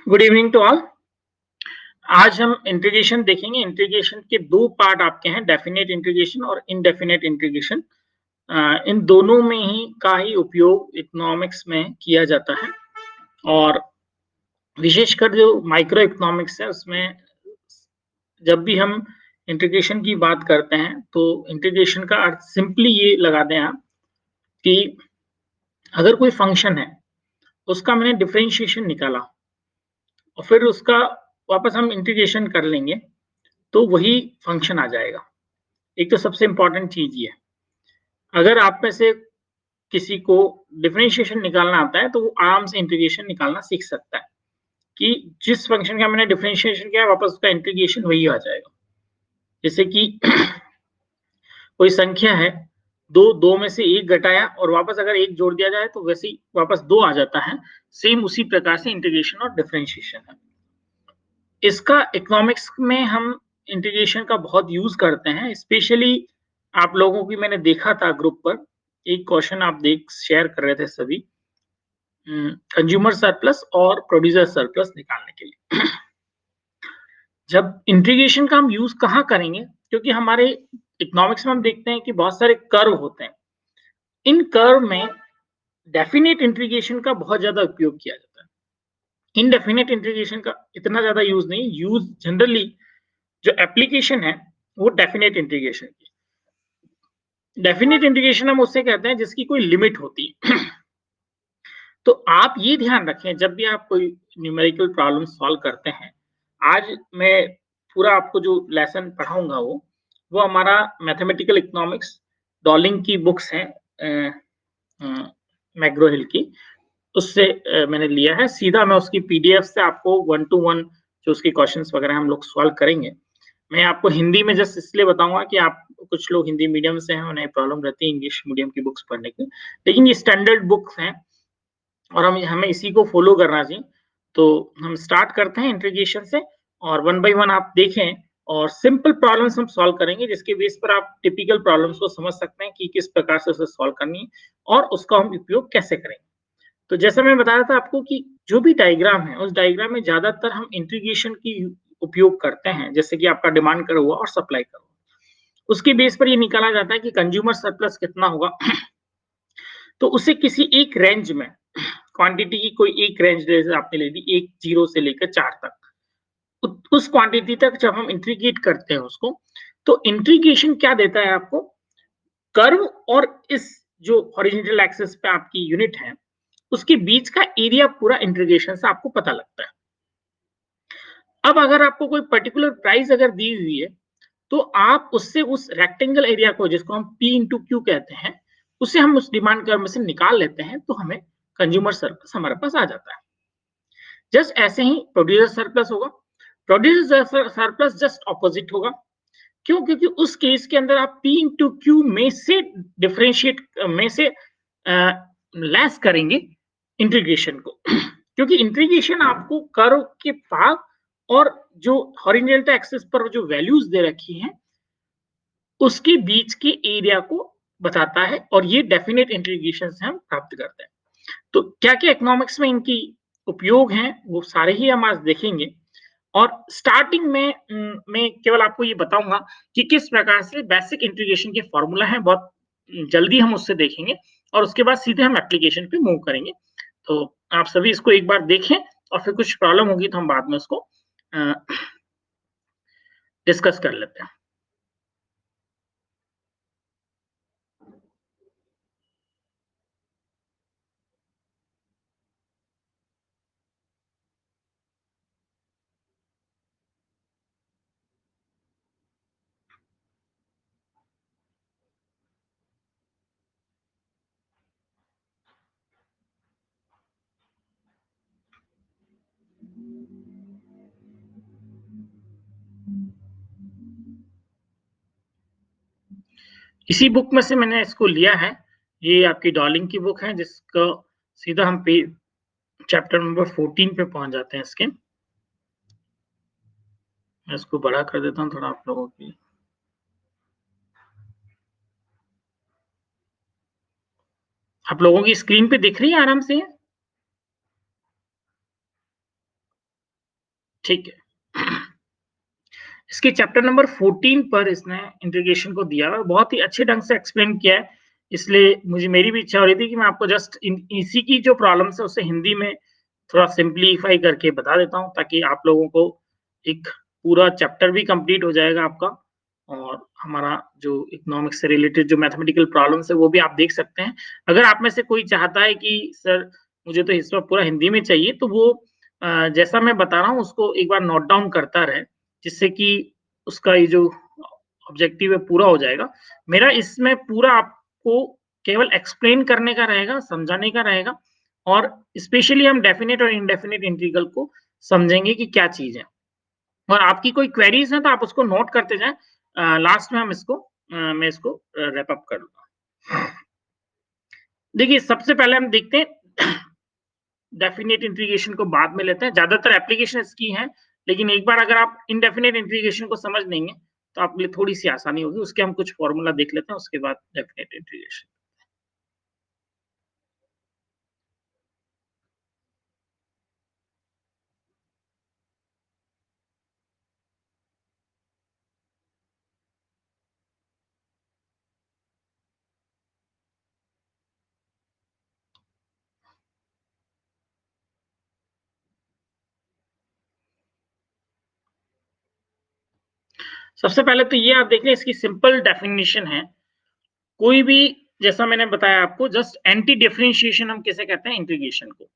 Good evening to all. आज हम integration देखेंगे। इंटीग्रेशन के दो पार्ट आपके हैं, डेफिनेट इंटीग्रेशन और इनडेफिनेट इंटीग्रेशन। इन दोनों में ही का ही उपयोग इकोनॉमिक्स में किया जाता है और विशेषकर जो माइक्रो इकोनॉमिक्स है उसमें जब भी हम इंटीग्रेशन की बात करते हैं तो इंटीग्रेशन का अर्थ सिंपली ये लगा दें आप कि अगर कोई फंक्शन है उसका मैंने डिफरेंशिएशन निकाला और फिर उसका वापस हम इंटीग्रेशन कर लेंगे तो वही फंक्शन आ जाएगा। एक तो सबसे इंपॉर्टेंट चीज ये है, अगर आप में से किसी को डिफरेंशिएशन निकालना आता है तो वो आराम से इंटीग्रेशन निकालना सीख सकता है कि जिस फंक्शन का मैंने डिफरेंशिएशन किया वापस उसका इंटीग्रेशन वही आ जाएगा। जैसे कि कोई संख्या है, दो में से एक घटाया और वापस अगर एक जोड़ दिया जाए तो वैसे ही वापस दो आ जाता है। सेम उसी प्रकार से इंटीग्रेशन और डिफरेंशिएशन है। इसका इकोनॉमिक्स में हम इंटीग्रेशन का बहुत यूज करते हैं। स्पेशली आप लोगों की मैंने देखा था ग्रुप पर एक क्वेश्चन आप देख शेयर कर रहे थे सभी, कंज्यूमर सरप्लस और प्रोड्यूसर सरप्लस निकालने के लिए। जब इंटीग्रेशन का हम यूज कहाँ करेंगे, क्योंकि हमारे इकोनॉमिक्स में हम देखते हैं कि बहुत सारे कर्व होते हैं। इन कर्व में डेफिनेट इंटीग्रेशन का बहुत ज्यादा उपयोग किया जाता है। इनडेफिनेट इंटीग्रेशन का इतना ज्यादा यूज नहीं। यूज जनरली जो एप्लीकेशन है वो डेफिनेट इंटीग्रेशन की। डेफिनेट इंटीग्रेशन हम उससे कहते हैं जिसकी कोई लिमिट होती है। तो आप ये ध्यान रखें जब भी आप कोई न्यूमेरिकल प्रॉब्लम सॉल्व करते हैं। आज मैं पूरा आपको जो लेसन पढ़ाऊंगा वो हमारा मैथमेटिकल इकोनॉमिक्स डॉलिंग की बुक्स हैं, मैग्रो हिल की, उससे मैंने लिया है। सीधा मैं उसकी पीडीएफ से आपको 1 to 1 जो उसके क्वेश्चंस वगैरह हम लोग सॉल्व करेंगे। मैं आपको हिंदी में जस्ट इसलिए बताऊंगा कि आप कुछ लोग हिंदी मीडियम से हैं, उन्हें प्रॉब्लम रहती है इंग्लिश मीडियम की बुक्स पढ़ने की, लेकिन ये स्टैंडर्ड बुक्स हैं और हमें इसी को फॉलो करना चाहिए। तो हम स्टार्ट करते हैं इंटीग्रेशन से और वन बाय वन आप देखें और सिंपल प्रॉब्लम्स हम सॉल्व करेंगे जिसके बेस पर आप टिपिकल प्रॉब्लम्स को समझ सकते हैं कि किस प्रकार से उसे सॉल्व करनी है और उसका हम उपयोग कैसे करेंगे। तो जैसा मैं बता रहा था आपको कि जो भी डायग्राम है उस डायग्राम में ज्यादातर हम इंटीग्रेशन की उपयोग करते हैं, जैसे कि आपका डिमांड कर्व हुआ और सप्लाई कर्व। उसके बेस पर ये निकाला जाता है कि कंज्यूमर सरप्लस कितना होगा। तो उसे किसी एक रेंज में क्वांटिटी की कोई एक रेंज जैसे आपने ले ली, 1 0 से लेकर 4 तक, उस क्वांटिटी तक जब हम इंटीग्रेट करते हैं उसको, तो इंटीग्रेशन क्या देता है आपको, कर्व और इस जो हॉरिजॉन्टल एक्सिस पे आपकी यूनिट है उसके बीच का एरिया पूरा इंटीग्रेशन से आपको पता लगता है। अब अगर आपको कोई पर्टिकुलर प्राइस अगर दी हुई है तो आप उससे उस रेक्टेंगल एरिया को जिसको हम P इंटू क्यू कहते हैं उसे हम उस डिमांड कर्व में से निकाल लेते हैं तो हमें कंज्यूमर सरप्लस हमारे पास आ जाता है। जस्ट ऐसे ही प्रोड्यूसर सरप्लस होगा। प्रोड्यूसर सरप्लस जस्ट ऑपोजिट होगा। क्यों? क्योंकि उस केस के अंदर आप P इंटू क्यू में से डिफरेंशिएट में से लेस करेंगे इंटीग्रेशन को। क्योंकि इंटीग्रेशन आपको कर्व के पार और जो हॉरिजॉन्टल एक्सिस पर जो वैल्यूज दे रखी हैं उसके बीच के एरिया को बताता है और ये डेफिनेट इंटीग्रेशन से हम प्राप्त करते हैं। तो क्या क्या इकोनॉमिक्स में इनकी उपयोग हैं वो सारे ही हम आज देखेंगे। और स्टार्टिंग में मैं केवल आपको ये बताऊंगा कि किस प्रकार से बेसिक इंटीग्रेशन के फॉर्मूला है, बहुत जल्दी हम उससे देखेंगे और उसके बाद सीधे हम एप्लीकेशन पे मूव करेंगे। तो आप सभी इसको एक बार देखें और फिर कुछ प्रॉब्लम होगी तो हम बाद में उसको डिस्कस कर लेते हैं। इसी बुक में से मैंने इसको लिया है। ये आपकी डॉलिंग की बुक है जिसको सीधा हम पे चैप्टर नंबर 14 पे पहुंच जाते हैं इसके। मैं इसको बड़ा कर देता हूँ थोड़ा आप लोगों के लिए। आप लोगों की स्क्रीन पे दिख रही है आराम से? ठीक है। इसके चैप्टर नंबर 14 पर इसने इंटीग्रेशन को दिया है, बहुत ही अच्छे ढंग से एक्सप्लेन किया है, इसलिए मेरी भी इच्छा हो रही थी कि मैं आपको जस्ट इसी की जो प्रॉब्लम्स है उसे हिंदी में थोड़ा सिंप्लीफाई करके बता देता हूँ, ताकि आप लोगों को एक पूरा चैप्टर भी कंप्लीट हो जाएगा आपका, और हमारा जो इकोनॉमिक्स से रिलेटेड जो मैथमेटिकल प्रॉब्लम्स है वो भी आप देख सकते हैं। अगर आप में से कोई चाहता है कि सर मुझे तो इस वक्त पूरा हिंदी में चाहिए, तो वो जैसा मैं बता रहा हूँ उसको एक बार नोट डाउन करता रहे, जिससे कि उसका ये जो ऑब्जेक्टिव है पूरा हो जाएगा। मेरा इसमें पूरा आपको केवल एक्सप्लेन करने का रहेगा, समझाने का रहेगा, और स्पेशली हम डेफिनिट और इंडेफिनिट इंटीग्रल को समझेंगे कि क्या चीज़ है। और आपकी कोई क्वेरीज़ है तो आप उसको नोट करते जाएँ। लास्ट में हम इसको मैं इसको रैप अप कर लूँगा। देखिए, सबसे पहले हम देखते हैं डेफिनिट इंटीग्रेशन को बाद में लेते हैं। ज़्यादातर एप्लीकेशन इसकी हैं, लेकिन एक बार अगर आप इंडेफिनिट इंटीग्रेशन को समझ लेंगे, तो आपके लिए थोड़ी-सी आसानी होगी। उसके हम कुछ फ़ॉर्मूला देख लेते हैं, उसके बाद डेफिनिट इंटीग्रेशन। सबसे पहले तो ये आप देख लें, इसकी सिंपल डेफिनिशन है। कोई भी, जैसा मैंने बताया आपको, जस्ट एंटी डिफरेंशिएशन हम किसे कहते हैं? इंटीग्रेशन को।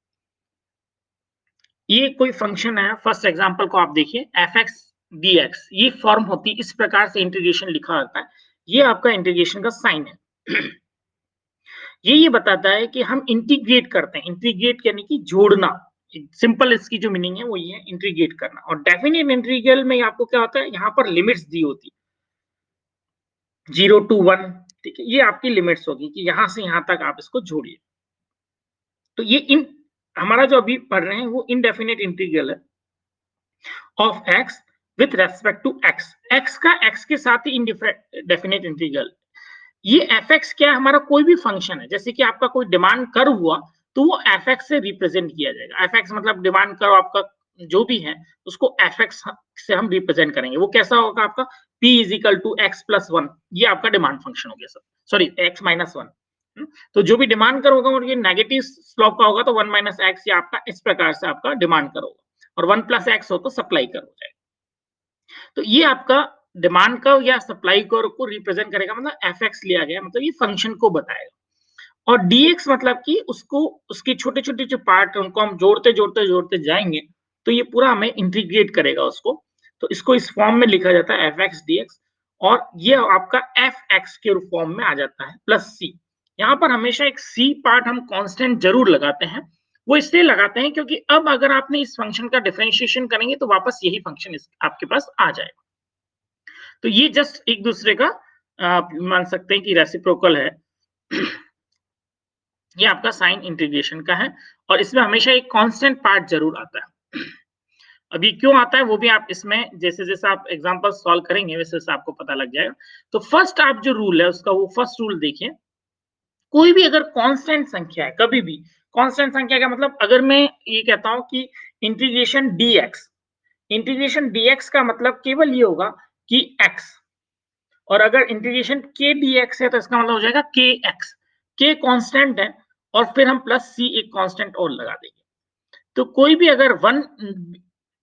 ये कोई फंक्शन है, फर्स्ट एग्जांपल को आप देखिए, fx dx, ये फॉर्म होती है, इस प्रकार से इंटीग्रेशन लिखा होता है। ये आपका इंटीग्रेशन का साइन है। ये बताता है कि हम इंटीग्रेट करते हैं, इंटीग्रेट यानी कि जोड़ना। सिंपल इसकी जो मीनिंग है वो ये है, इंटीग्रेट करना। और डेफिनिट इंटीग्रल में आपको क्या होता है, यहाँ पर लिमिट्स दी होती है 0 to 1, ठीक है, ये आपकी लिमिट्स होगी कि यहाँ से यहाँ तक आप इसको जोड़िए। तो ये इन हमारा जो अभी पढ़ रहे हैं वो इनडेफिनिट इंटीग्रल है of x with respect to x, x का x के साथ ही इनडेफिनिट इंटीग्रल। ये fx क्या है? हमारा कोई भी फंक्शन है, जैसे कि आपका कोई डिमांड कर्व हुआ, तो वो fx से रिप्रेजेंट किया जाएगा। fx मतलब डिमांड कर्व आपका जो भी है, उसको fx से हम रिप्रेजेंट करेंगे। वो कैसा होगा आपका? p is equal to x plus 1, ये आपका डिमांड फंक्शन हो गया सर, सॉरी x माइनस 1। तो जो भी डिमांड कर्व होगा वो ये नेगेटिव स्लोप का होगा, तो 1 माइनस x, ये आपका इस प्रकार से आपका डिमांड कर्व होगा, और 1 प्लस x हो तो सप्लाई कर्व हो जाएगा। तो ये आपका डिमांड कर्व या सप्लाई कर्व को रिप्रेजेंट करेगा, मतलब fx लिया गया, मतलब ये फंक्शन को बताएगा। और dx मतलब कि उसको, उसके छोटे-छोटे जो पार्ट हैं उनको हम जोड़ते जाएँगे, तो ये पूरा हमें इंटीग्रेट करेगा उसको। तो इसको इस फॉर्म में लिखा जाता है fx dx, और ये आपका fx के फॉर्म में आ जाता है प्लस c। यहाँ पर हमेशा एक c पार्ट हम कांस्टेंट जरूर लगाते हैं। वो इसलिए लगाते हैं क्योंकि अब अगर आपने इस फंक्शन का डिफरेंशिएशन करेंगे तो वापस यही फंक्शन आपके पास आ जाएगा। तो ये जस्ट एक दूसरे का आप मान सकते हैं कि रेसिप्रोकल है। ये आपका साइन इंटीग्रेशन का है, और इसमें हमेशा एक कांस्टेंट पार्ट जरूर आता है। अभी क्यों आता है वो भी आप इसमें जैसे-जैसे आप एग्जांपल सॉल्व करेंगे वैसे-वैसे आपको पता लग जाएगा। तो फर्स्ट आप जो रूल है उसका, वो फर्स्ट रूल देखिए। कोई भी अगर कांस्टेंट संख्या है, कभी भी कांस्टेंट संख्या का मतलब, अगर मैं ये कहता हूं कि इंटीग्रेशन dx, इंटीग्रेशन dx का मतलब केवल ये होगा कि x, और अगर इंटीग्रेशन k dx है तो इसका मतलब हो जाएगा kx। k कांस्टेंट है, और फिर हम प्लस c एक कांस्टेंट और लगा देंगे। तो कोई भी अगर वन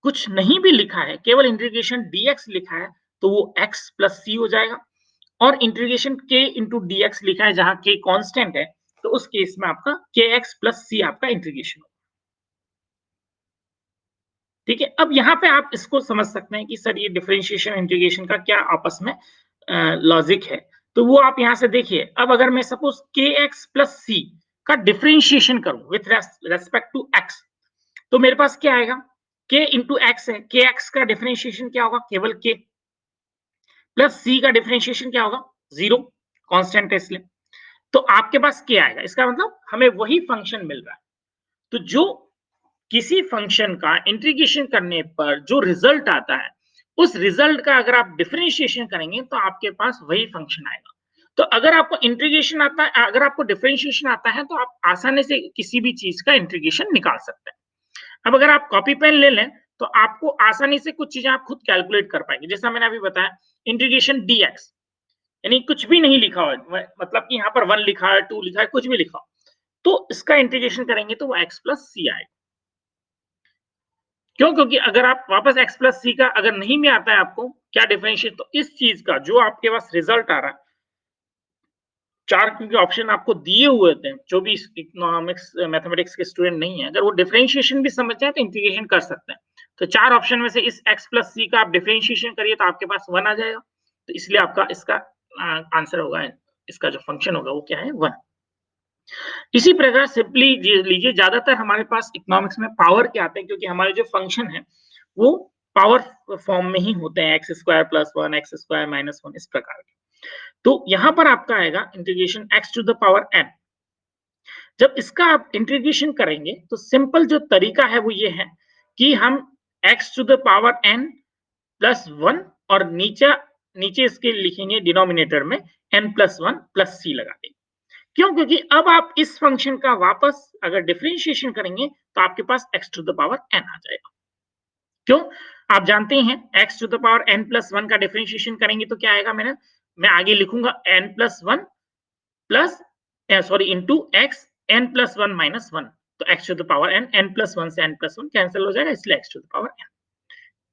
कुछ नहीं भी लिखा है, केवल इंटीग्रेशन dx लिखा है, तो वो x प्लस c हो जाएगा। और इंटीग्रेशन k इंटू dx लिखा है जहां k कांस्टेंट है, तो उस केस में आपका kx प्लस c आपका इंटीग्रेशन होगा। ठीक है, अब यहाँ पे आप इसको समझ सकते हैं कि सर ये डिफरेंशिएशन इंटीग्रेशन का क्या आपस में लॉजिक है। तो वो आप यहाँ से देखिए, अब अगर मैं सपोज kx प्लस c का डिफरेंशिएशन करूं विथ रेस्पेक्ट टू x, तो मेरे पास क्या आएगा? k इंटू एक्स है, kx का डिफरेंशिएशन क्या होगा? केवल k, प्लस c का डिफरेंशिएशन क्या होगा? 0, कांस्टेंट है इसलिए। तो आपके पास क्या आएगा? इसका मतलब हमें वही फंक्शन मिल रहा है। तो जो किसी फंक्शन का इंटीग्रेशन करने पर जो रिजल्ट आता है, उस रिजल्ट का अगर आप डिफरेंशिएशन करेंगे तो आपके पास वही फंक्शन आएगा। तो अगर आपको इंटीग्रेशन आता है, अगर आपको डिफरेंशिएशन आता है, तो आप आसानी से किसी भी चीज का इंटीग्रेशन निकाल सकते हैं। अब अगर आप कॉपी पेन ले लें, तो आपको आसानी से कुछ चीजें आप खुद कैलकुलेट कर पाएंगे। जैसा मैंने अभी बताया इंटीग्रेशन dx, यानी कुछ भी नहीं लिखा हुआ है, मतलब कि यहाँ पर 1 लिखा है, 2 लिखा है, कुछ भी लिखा हो, तो इसका इंटीग्रेशन करेंगे तो वो x प्लस सी आएगा। क्यों? क्योंकि अगर आप वापस x प्लस सी का अगर नहीं में आता है आपको क्या डिफरेंशिएट, तो इस चीज का जो आपके पास रिजल्ट आ रहा है, 4 क्योंकि ऑप्शन आपको दिए हुए थे, जो भी इकोनॉमिक्स मैथमेटिक्स के स्टूडेंट नहीं है, अगर वो डिफरेंशिएशन भी समझ जाए तो इंटीग्रेशन कर सकते हैं। तो 4 ऑप्शन में से इस x प्लस सी का आप डिफरेंशिएशन करिए तो आपके पास 1 आ जाएगा। तो इसलिए आपका इसका आंसर होगा, इसका जो फंक्शन होगा वो क्या है, 1। इसी प्रकार सिंपली लीजिए, ज्यादातर हमारे पास इकोनॉमिक्स में पावर के आते हैं, क्योंकि हमारे जो फंक्शन है वो पावर फॉर्म में ही होते हैं, x square plus 1, x square minus 1, इस प्रकार के। तो यहां पर आपका आएगा integration x to the power n। जब इसका आप इंटीग्रेशन करेंगे तो सिंपल जो तरीका है वो ये है कि हम x to the power n plus 1 और नीचे इसके लिखेंगे डिनोमिनेटर में n प्लस 1 प्लस सी लगा देंगे। क्यों? क्योंकि अब आप इस फंक्शन का वापस अगर डिफरेंशिएशन करेंगे तो आपके पास x to the power n आ जाएगा। क्यों? आप जानते हैं x to the power n plus 1 का डिफरेंशिएशन करेंगे तो क्या आएगा, मैं आगे लिखूंगा n plus 1 plus sorry into x n plus 1 minus 1। तो x to the power n, n plus 1 से n प्लस 1 कैंसिल हो जाएगा, इसलिए x to the power n।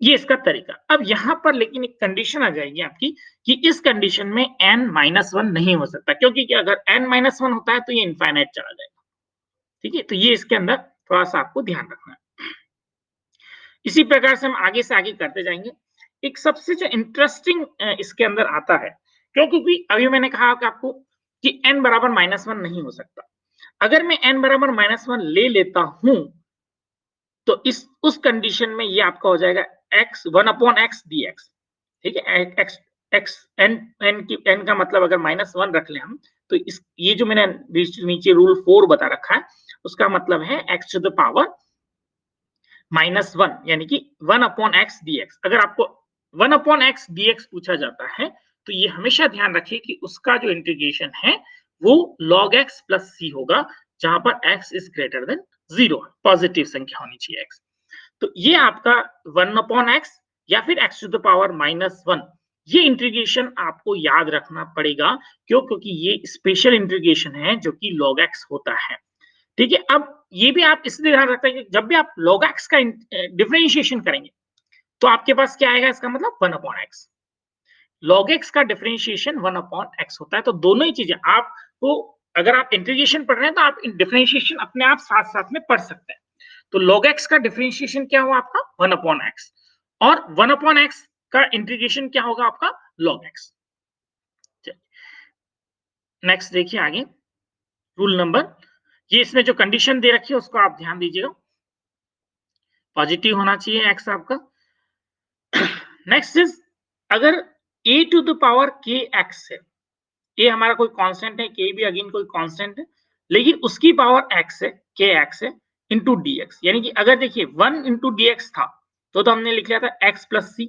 ये इसका तरीका। अब यहां पर लेकिन एक कंडीशन आ जाएगी आपकी कि इस कंडीशन में n माइनस 1 नहीं हो सकता, क्योंकि अगर n माइनस 1 होता है तो ये इनफाइनाइट चला जाएगा। ठीक है, तो ये इसके अंदर थोड़ा सा आपको ध्यान रखना है। इसी प्रकार से हम आगे करते जाएंगे। एक सबसे जो इंटरेस्टिंग इसके अंदर आता है, क्योंकि अभी मैंने कहा कि आपको कि n बराबर माइनस 1 नहीं हो सकता। अगर मैं n बराबर माइनस 1 ले लेता हूं तो इस उस कंडीशन में ये आपका हो जाएगा x 1 अपॉन x dx। ठीक है, x x n की n का मतलब अगर माइनस 1 रख ले हम, तो इस ये जो मैंने नीचे रूल 4 बता रखा है उसका मतलब है x to the power minus 1, यानी कि 1 अपॉन x dx। अगर आपको 1 अपॉन x dx पूछा जाता है तो ये हमेशा ध्यान रखिए कि उसका जो इंटीग्रेशन है वो log x प्लस c होगा, जहां पर x is greater than 0, positive संख्या होनी चाहिए x। तो ये आपका 1 अपॉन x या फिर x to the power minus 1, ये इंटीग्रेशन आपको याद रखना पड़ेगा। क्यों? क्योंकि ये स्पेशल इंटीग्रेशन है जो कि log x होता है। ठीक है, अब ये भी आप इसलिए ध्यान रखते हैं कि जब भी आप log x का डिफरेंशिएशन करेंगे तो आपके पास क्या आएगा, इसका मतलब 1 अपॉन x। log x का डिफरेंशिएशन 1 अपॉन x होता है। तो दोनों ही चीजें आपको, अगर आप इंटीग्रेशन पढ़ रहे हैं तो आप डिफरेंशिएशन अपने आप साथ साथ में पढ़ सकते हैं। तो log x का डिफरेंशिएशन क्या हुआ आपका 1 अपॉन x, और 1 अपॉन x का इंटीग्रेशन क्या होगा आपका log x। नेक्स्ट देखिए आगे रूल नंबर, ये इसमें जो कंडीशन दे रखी है उसको आप ध्यान दीजिएगा, पॉजिटिव होना चाहिए x आपका। नेक्स्ट इज, अगर a to the power k x है, a हमारा कोई कांस्टेंट है, k भी अगेन कोई कांस्टेंट है, लेकिन उसकी पावर x है, k x है इंटू dx। यानी कि अगर देखिए 1 इंटू dx था तो हमने लिख लिया था x प्लस सी,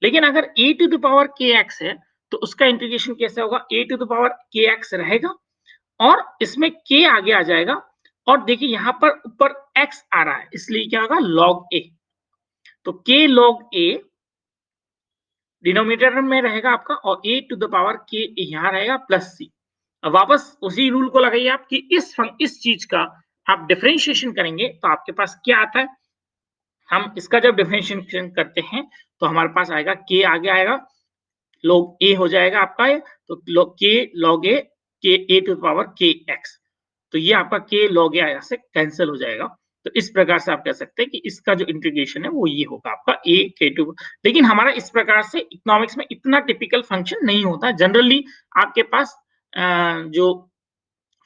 लेकिन अगर a to the power k x है तो उसका इंटीग्रेशन कैसे होगा, a to the power k x रहेगा और इसमें k आगे आ जाएगा, और देखिए यहां पर ऊपर x आ रहा है इसलिए क्या होगा log a। तो k log a डिनोमिनेटर में रहेगा आपका, और a to the power k यहाँ रहेगा प्लस सी। अब वापस उसी रूल को लगाइए आप कि इस चीज का आप डिफरेंशिएशन करेंगे तो आपके पास क्या आता है, हम इसका जब डिफरेंशिएशन करते हैं तो हमारे पास आएगा k आगे आएगा, log a हो जाएगा आपका ये, तो k log a, k a to the power k x। तो ये आपका k log a से कैंसिल हो जाएगा। तो इस प्रकार से आप कह सकते हैं कि इसका जो इंटीग्रेशन है वो ये होगा आपका a k2। लेकिन हमारा इस प्रकार से इकोनॉमिक्स में इतना टिपिकल फंक्शन नहीं होता। जनरली आपके पास जो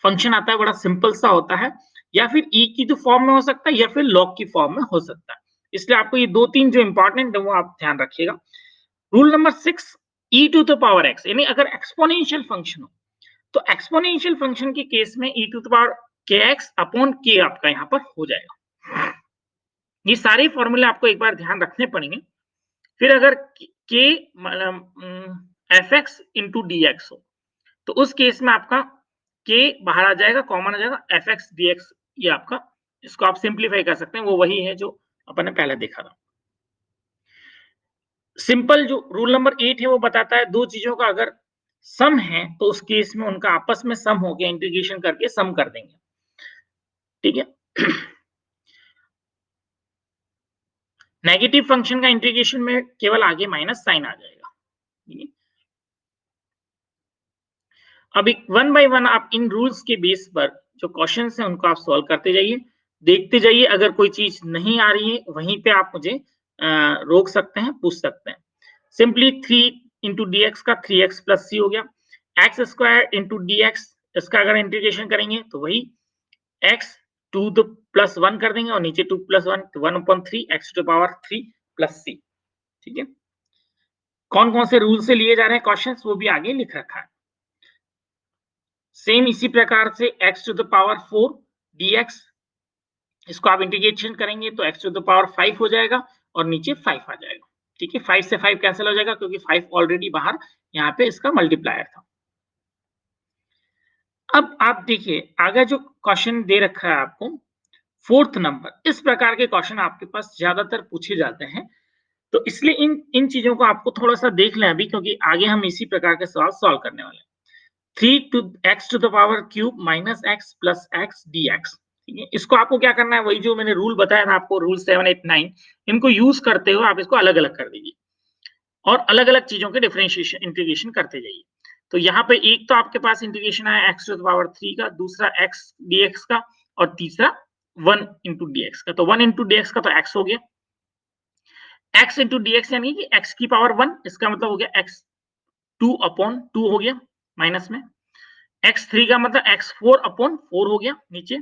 फंक्शन आता है बड़ा सिंपल सा होता है, या फिर e की जो फॉर्म में हो सकता है या फिर log की फॉर्म में हो सकता है। इसलिए आपको ये 2-3 जो इंपॉर्टेंट है वो आप ध्यान रखिएगा। Rule number 6, e to the power x, यानी अगर एक्सपोनेंशियल फंक्शन हो तो एक्सपोनेंशियल फंक्शन के केस में e to the power kx upon k आपका यहाँ पर हो जाएगा। ये सारे फॉर्मूले आपको एक बार ध्यान रखने पड़ेंगे। फिर अगर k fx इंटू dx हो तो उस केस में आपका k बाहर आ जाएगा, कॉमन आ जाएगा, fx dx ये आपका, इसको आप सिंप्लीफाई कर सकते हैं, वो वही है जो अपन ने पहले देखा था। सिंपल जो रूल नंबर 8 है वो बताता है दो चीजों का अगर सम है तो उस केस में उनका आपस में सम हो गया, इंटीग्रेशन करके सम कर देंगे, ठीक है। नेगेटिव फंक्शन का इंटीग्रेशन में केवल आगे माइनस साइन आ जाएगा, ठीक है। अब एक वन बाय वन आप इन रूल्स के बेस पर जो क्वेश्चंस हैं उनको आप सॉल्व करते जाइए, देखते जाइए। अगर कोई चीज नहीं आ रही है वहीं पे आप मुझे रोक सकते हैं, पूछ सकते हैं। सिंपली 3 इंटू डी एक्स का 3x प्लस सी हो गया, x square into d x, इसका अगर इंटीग्रेशन करेंगे तो वही x to the plus one कर देंगे और नीचे 2 प्लस वन तो 1/3 x to power 3 plus C, ठीक है। कौन कौन से रूल से लिए जा रहे हैं क्वेश्चंस वो भी आगे लिख रखा है। सेम इसी प्रकार से x to the power 4 dx, इसको आप इंटीग्रेशन करेंगे तो x टू द पावर 5 हो जाएगा और नीचे 5 आ जाएगा, ठीक है। 5 से 5 कैंसिल हो जाएगा क्योंकि 5 ऑलरेडी बाहर यहाँ पे इसका मल्टीप्लायर था। अब आप देखिए आगे जो क्वेश्चन दे रखा है आपको 4th नंबर, इस प्रकार के क्वेश्चन आपके पास ज्यादातर पूछे जाते हैं, तो इसलिए इन इन चीजों को आपको थोड़ा सा देख लें अभी, क्योंकि आगे हम इसी प्रकार के सवाल सॉल्व करने वाले हैं। 3 to x to the power cube minus x plus x dx, ठीक है। इसको आपको क्या करना है, वही जो मैंने रूल बताया था आपको, रूल 7, 8, 9, इनको यूज करते हुए आप इसको अलग अलग कर दीजिए और अलग अलग चीजों के डिफरेंशिएशन इंटीग्रेशन करते जाइए। तो यहाँ पे एक तो आपके पास इंटीग्रेशन आया x टू द पावर 3 का, दूसरा x dx का और तीसरा 1 इंटू dx का। तो 1 इंटू dx का तो x हो गया, x इंटू dx यानी कि x की पावर 1, इसका मतलब हो गया x 2/2 हो गया माइनस में, x3 का मतलब x4/4 हो गया नीचे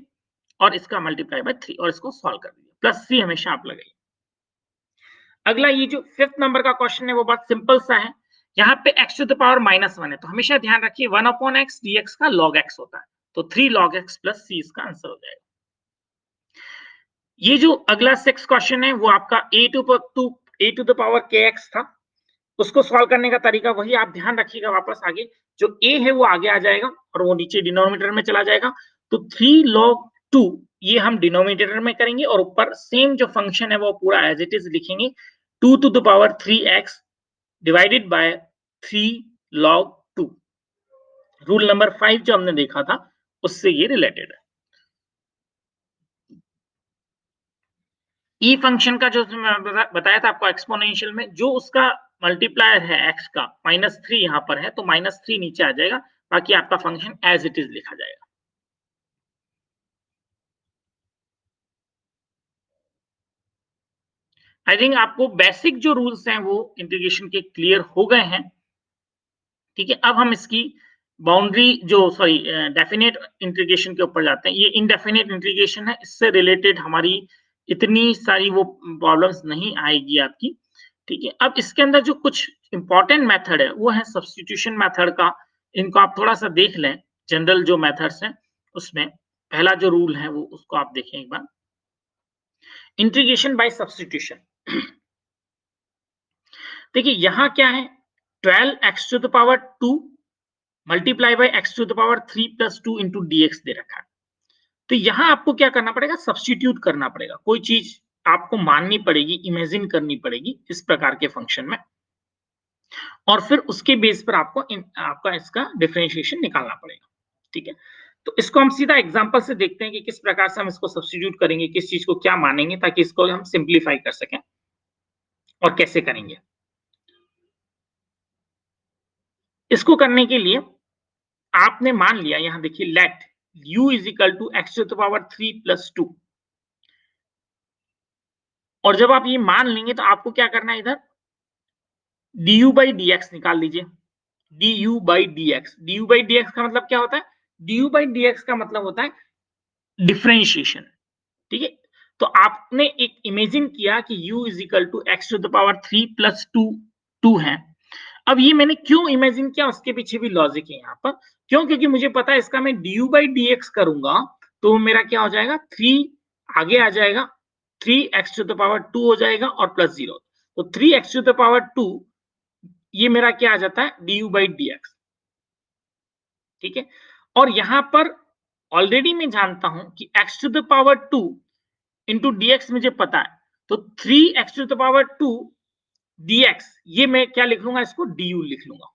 और इसका मल्टीप्लाई बाय 3 और इसको सॉल्व कर दीजिए, प्लस सी हमेशा आप लगाइए। अगला ये जो 5th नंबर का क्वेश्चन है वो बहुत सिंपल सा है। यहाँ पे x टू द पावर -1 है तो हमेशा ध्यान रखिए 1/x dx का log x होता है, तो 3 log x प्लस c इसका आंसर हो जाएगा। ये जो अगला 6th क्वेश्चन है वो आपका a to the power kx था, उसको सॉल्व करने का तरीका वही आप ध्यान रखिएगा, वापस आगे जो a है वो आगे आ जाएगा और वो नीचे डिनोमिनेटर में चला जाएगा। तो 3 log 2 ये हम डिनोमिनेटर में करेंगे और ऊपर सेम जो फंक्शन है वो पूरा एज इट इज लिखेंगे, 2 to the power 3x divided by 3 log 2। Rule number 5 जो हमने देखा था उससे ये रिलेटेड है। ई फंक्शन का जो बताया था आपको एक्सपोनेंशियल में, जो उसका मल्टीप्लायर है x का -3 यहाँ पर है तो -3 नीचे आ जाएगा, बाकी आपका फंक्शन एज इट इज लिखा जाएगा। आई थिंक आपको बेसिक जो रूल्स हैं वो इंटीग्रेशन के क्लियर हो गए हैं, ठीक है। अब हम इसकी बाउंड्री जो सॉरी डेफिनेट इंटीग्रेशन के ऊपर जाते हैं। ये इनडेफिनेट इंटीग्रेशन है, इससे रिलेटेड हमारी इतनी सारी वो प्रॉब्लम्स नहीं आएगी आपकी, ठीक है। अब इसके अंदर जो कुछ इंपॉर्टेंट मेथड है वो है सब्स्टिट्यूशन मेथड का, इनको आप थोड़ा सा देख लें। जनरल जो मेथड्स हैं उसमें पहला जो रूल है वो उसको आप देखें एक बार, इंटीग्रेशन बाय सब्स्टिट्यूशन। देखिए यहाँ क्या है, 12x to the power 2 multiply by x to the power 3 plus 2 into dx दे रखा है। तो यहाँ आपको क्या करना पड़ेगा, सब्स्टिट्यूट करना पड़ेगा, कोई चीज आपको माननी पड़ेगी, इमेजिन करनी पड़ेगी इस प्रकार के फंक्शन में, और फिर उसके बेस पर आपको आपका इसका डिफरेंशिएशन निकालना पड़ेगा, ठीक है। तो इसको हम सीधा एग्जांपल से देखते हैं कि किस प्रकार से हम इसको सब्स्टिट्यूट करेंगे, किस चीज को क्या मानेंगे, ताकि इसको हम सिंप्लीफाई कर सकें और कैसे करेंगे। इसको करने के लिए आपने मान लिया, यहां देखिए let u is equal to x to the power 3 plus 2, और जब आप ये मान लेंगे तो आपको क्या करना है, इधर du बाई dx निकाल लीजिए। du बाई dx का मतलब क्या होता है, du बाई dx का मतलब होता है डिफरेंशिएशन, ठीक है। तो आपने एक इमेजिन किया कि u is equal to x to the power 3 plus 2 है। अब ये मैंने क्यों इमेजिन किया, उसके पीछे भी लॉजिक है यहाँ पर। क्यों, क्योंकि मुझे पता है इसका मैं du बाई dx करूंगा तो मेरा क्या हो जाएगा, 3 आगे आ जाएगा, 3x टू द पावर 2 हो जाएगा और प्लस 0, तो 3x टू द पावर 2 ये मेरा क्या आ जाता है, du बाई dx, ठीक है। और यहां पर ऑलरेडी मैं जानता हूं कि x to the power 2 into dx मुझे पता है, तो 3x to the power 2 dx, ये मैं क्या लिख लूंगा, इसको du लिख लूंगा,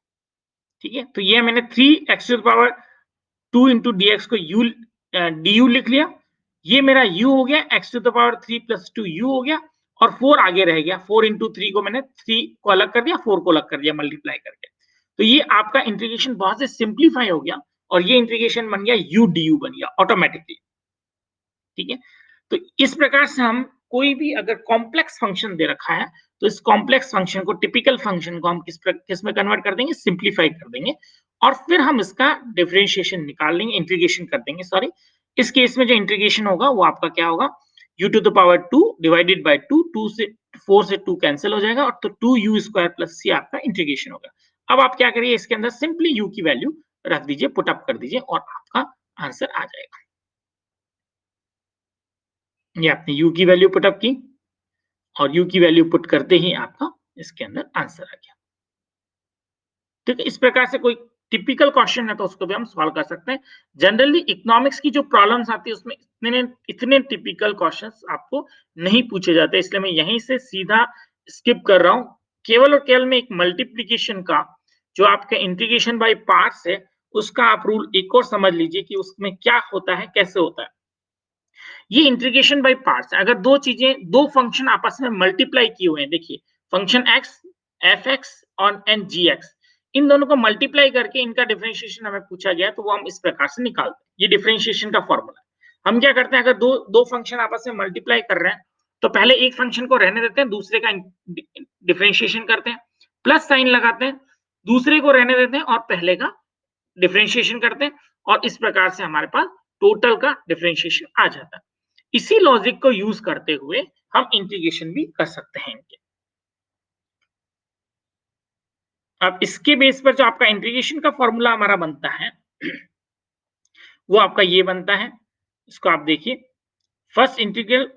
ठीक है। तो ये मैंने 3x to the power 2 into dx को du लिख लिया, ये मेरा u हो गया, x to the power 3 plus 2 u हो गया, और 4 आगे रह गया, 4 इंटू 3 को मैंने 3 को अलग कर दिया, 4 को अलग कर दिया मल्टीप्लाई करके। तो ये आपका इंटीग्रेशन बहुत से सिंप्लीफाई हो गया, और ये इंटीग्रेशन बन गया u du बन गया ऑटोमेटिकली, ठीक है। तो इस प्रकार से हम कोई भी अगर कॉम्प्लेक्स फंक्शन दे रखा है, तो इस कॉम्प्लेक्स फंक्शन को, टिपिकल फंक्शन को हम किस में कन्वर्ट कर देंगे, सिंप्लीफाई कर देंगे, और फिर हम इसका डिफरेंशिएशन निकाल लेंगे, इंटीग्रेशन कर देंगे, सॉरी। इस केस में जो इंटीग्रेशन होगा वो आपका क्या होगा, u to the power 2 divided by 2, 2 से 4 से 2 कैंसिल हो जाएगा, और तो 2u स्क्वायर प्लस c आपका इंटीग्रेशन होगा। अब आप क्या करिए, इसके अंदर सिंपली u की वैल्यू रख दीजिए, पुट अप कर दीजिए, और आपका आंसर आ जाएगा। ये आपने u की वैल्यू पुट अप की, और u की वैल्यू पुट करते ही आपका इसके अंदर आंसर आ गया। ठीक है, इस प्रकार से कोई टिपिकल क्वेश्चन है तो उसको भी हम सॉल्व कर सकते हैं। जनरली इकोनॉमिक्स की जो प्रॉब्लम्स आती है उसमें इतने टिपिकल क्वेश्चंस आपको नहीं पूछे जाते, इसलिए मैं यहीं से सीधा स्किप कर रहा हूं। केवल और केवल मैं एक मल्टीप्लिकेशन का जो आपका इंटीग्रेशन बाय पार्ट्स है, उसका आप रूल एक और समझ लीजिए कि उसमें क्या होता है, कैसे होता है। ये इंटीग्रेशन बाय पार्ट्स, अगर दो चीजें, दो फंक्शन आपस में मल्टीप्लाई किए हुए हैं, देखिए फंक्शन एक्स, एफ एक्स और एंड जी एक्स, इन दोनों को मल्टीप्लाई करके इनका डिफरेंशिएशन हमें पूछा गया, तो वो हम इस प्रकार से निकालते हैं। ये डिफरेंशिएशन का फॉर्मूला है। हम क्या करते हैं, अगर दो दो फंक्शन आपस में मल्टीप्लाई कर रहे हैं, तो पहले एक फंक्शन को रहने देते हैं, दूसरे का डिफरेंशिएशन करते हैं, प्लस साइन लगाते हैं, दूसरे को रहने देते हैं और पहले का डिफरेंशिएशन करते हैं, और इस प्रकार से हमारे पास टोटल का डिफरेंशिएशन आ जाता है। इसी लॉजिक को यूज करते हुए हम इंटीग्रेशन भी कर सकते हैं इनके। अब इसके बेस पर जो आपका इंटीग्रेशन का फॉर्मूला हमारा बनता है, वो आपका ये बनता है, इसको आप देखिए, first integral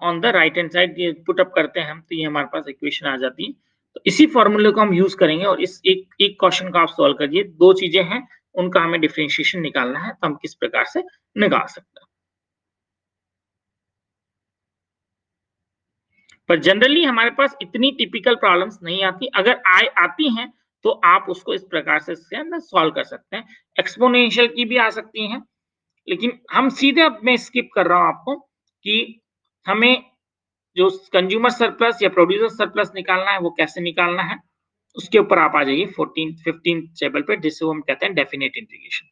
on the right hand side ये पुट अप करते हैं हम, तो ये हमारे पास इक्वेशन आ जाती है। तो इसी फॉर्मूले को हम यूज करेंगे, और इस एक एक क्वेश्चन का आप सॉल्व करिए, दो चीजें हैं उनका हमें डिफरेंशिएशन निकालना है, तो हम किस प्रकार से निकाल सकते हैं। पर जनरली हमारे पास इतनी टिपिकल प्रॉब्लम्स नहीं आती, अगर आती हैं तो आप उसको इस प्रकार से इसके अंदर सॉल्व कर सकते हैं। एक्सपोनेंशियल की भी आ सकती हैं, लेकिन हम सीधे, अब मैं स्किप कर रहा हूं आपको कि हमें जो कंज्यूमर सरप्लस या प्रोड्यूसर सरप्लस निकालना है वो कैसे निकालना है, उसके ऊपर आप आ जाइए 14 15 टेबल पे, जिससे हम कहते हैं डेफिनेट इंटीग्रेशन।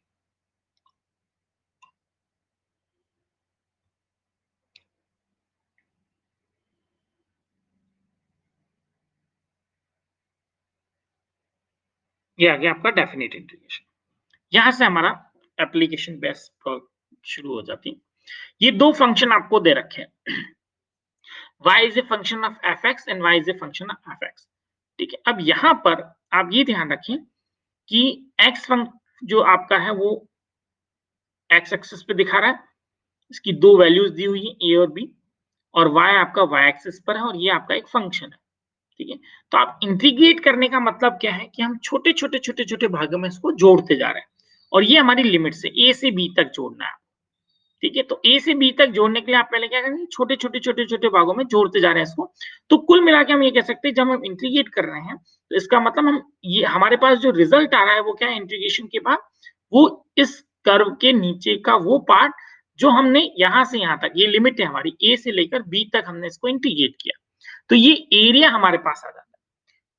ये आ गया आपका डेफिनेट इंटीग्रेशन। यहां से हमारा एप्लीकेशन बेस शुरू हो जाती है। ये दो फंक्शन आपको दे रखे हैं, y is a function of fx and y is a function of fx, ठीक है। अब यहां पर आप ये ध्यान रखें कि x जो आपका है वो x एक्सिस पे दिखा रहा है, इसकी दो वैल्यूज दी हुई है a और b, और y आपका y एक्सिस पर है, और ये आपका एक फंक्शन है, ठीक है। तो आप इंटीग्रेट करने का मतलब क्या है कि हम छोटे छोटे छोटे छोटे भागों में इसको जोड़ते जा रहे हैं, और ये हमारी लिमिट से a से b तक जोड़ना है, ठीक है। तो ए से बी तक जोड़ने के लिए आप पहले क्या करेंगे, छोटे छोटे छोटे छोटे भागों में जोड़ते जा रहे हैं इसको। तो कुल मिला के हम ये कह सकते हैं, जब हम इंटीग्रेट कर रहे हैं तो इसका मतलब हम, ये हमारे पास जो रिजल्ट आ रहा है वो क्या है, इंटीग्रेशन के बाद वो इस कर्व के नीचे का वो पार्ट जो हमने यहां से यहां तक, ये लिमिट है हमारी, ए से लेकर बी तक हमने इसको इंटीग्रेट किया, तो ये एरिया हमारे पास आ जाता है।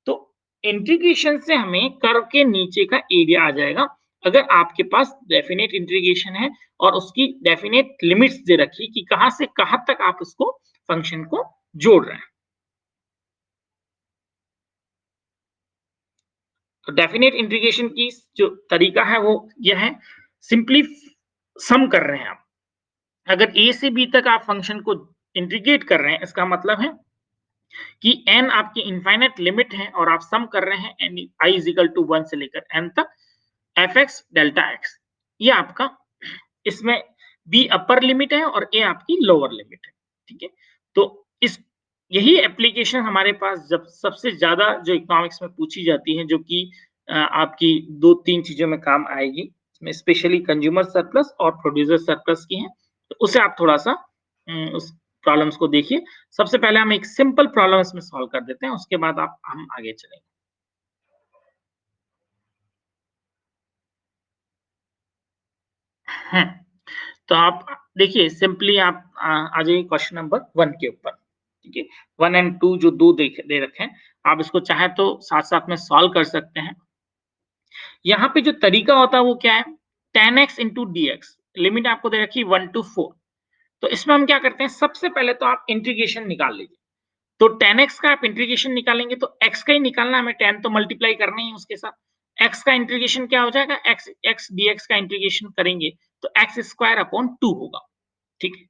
तो इंटीग्रेशन से हमें कर्व के नीचे का एरिया आ जाएगा, अगर आपके पास डेफिनेट इंटीग्रेशन है और उसकी डेफिनेट लिमिट्स दे रखी कि कहां से कहां तक आप उसको फंक्शन को जोड़ रहे हैं। तो डेफिनेट इंटीग्रेशन की जो तरीका है वो यह है, सिंपली सम कर रहे हैं आप, अगर ए से बी तक आप फंक्शन को इंटीग्रेट कर रहे हैं, इसका मतलब है कि n आपकी इनफाइनाइट लिमिट है और आप सम कर रहे हैं n i is equal to 1 से लेकर n तक एफ एक्स डेल्टा एक्स, ये आपका, इसमें b अपर लिमिट है और a आपकी लोअर लिमिट है, ठीक है। तो इस, यही एप्लीकेशन हमारे पास जब सबसे ज्यादा जो इकोनॉमिक्स में पूछी जाती है, जो कि आपकी दो तीन चीजों में काम आएगी, इसमें स्पेशली कंज्यूमर सरप्लस और प्रोड्यूसर सरप्लस की है, तो उसे आप थोड़ा सा उस प्रॉब्लम्स को देखिए। सबसे पहले हम एक सिंपल प्रॉब्लम इसमें सॉल्व कर देते हैं, उसके बाद आप हम आगे चलेंगे। हैं, तो आप देखिए सिंपली आप आ जाइए क्वेश्चन नंबर 1 के ऊपर, ठीक है? 1 एंड 2 जो 2 दे रखे हैं, आप इसको चाहे तो साथ-साथ में सॉल्व कर सकते हैं। यहाँ पे जो तरीका होता है वो क्या है? tan x into dx limit आपको दे रखी है 1 to 4। तो इसमें हम क्या करते हैं, सबसे पहले तो आप इंटीग्रेशन निकाल लीजिए। तो tan x का आप इंटीग्रेशन निकालेंगे तो x का ही निकालना है, हमें tan तो मल्टीप्लाई करना ही है उसके साथ। x का इंटीग्रेशन क्या हो जाएगा? x dx का इंटीग्रेशन करेंगे तो x स्क्वायर अपॉन 2 होगा, ठीक है?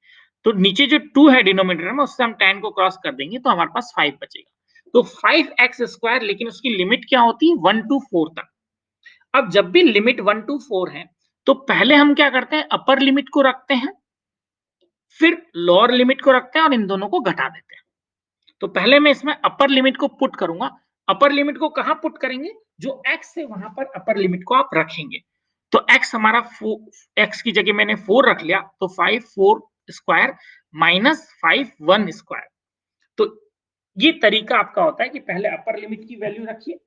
तो नीचे जो 2 है डिनोमिनेटर में, उससे हम tan को क्रॉस कर देंगे तो हमारे पास 5 बचेगा। तो 5x स्क्वायर, लेकिन उसकी लिमिट क्या होती है? 1 to 4 तक। अब जब भी लिमिट 1 to 4 है, तो पहले हम क्या करते हैं, अपर लिमिट को रखते हैं, फिर लोअर लिमिट को रखते हैं और इन दोनों को घटा देते हैं। तो पहले मैं इसमें अपर लिमिट को पुट करूंगा। अपर लिमिट को कहां पुट करेंगे? जो x है वहां पर अपर लिमिट को आप रखेंगे। तो x हमारा x की जगह मैंने 4 रख लिया, तो 5 4 स्क्वायर माइनस 5 1 स्क्वायर। तो ये तरीका आपका होता है कि पहले अपर लिमिट की वैल्यू रखिए,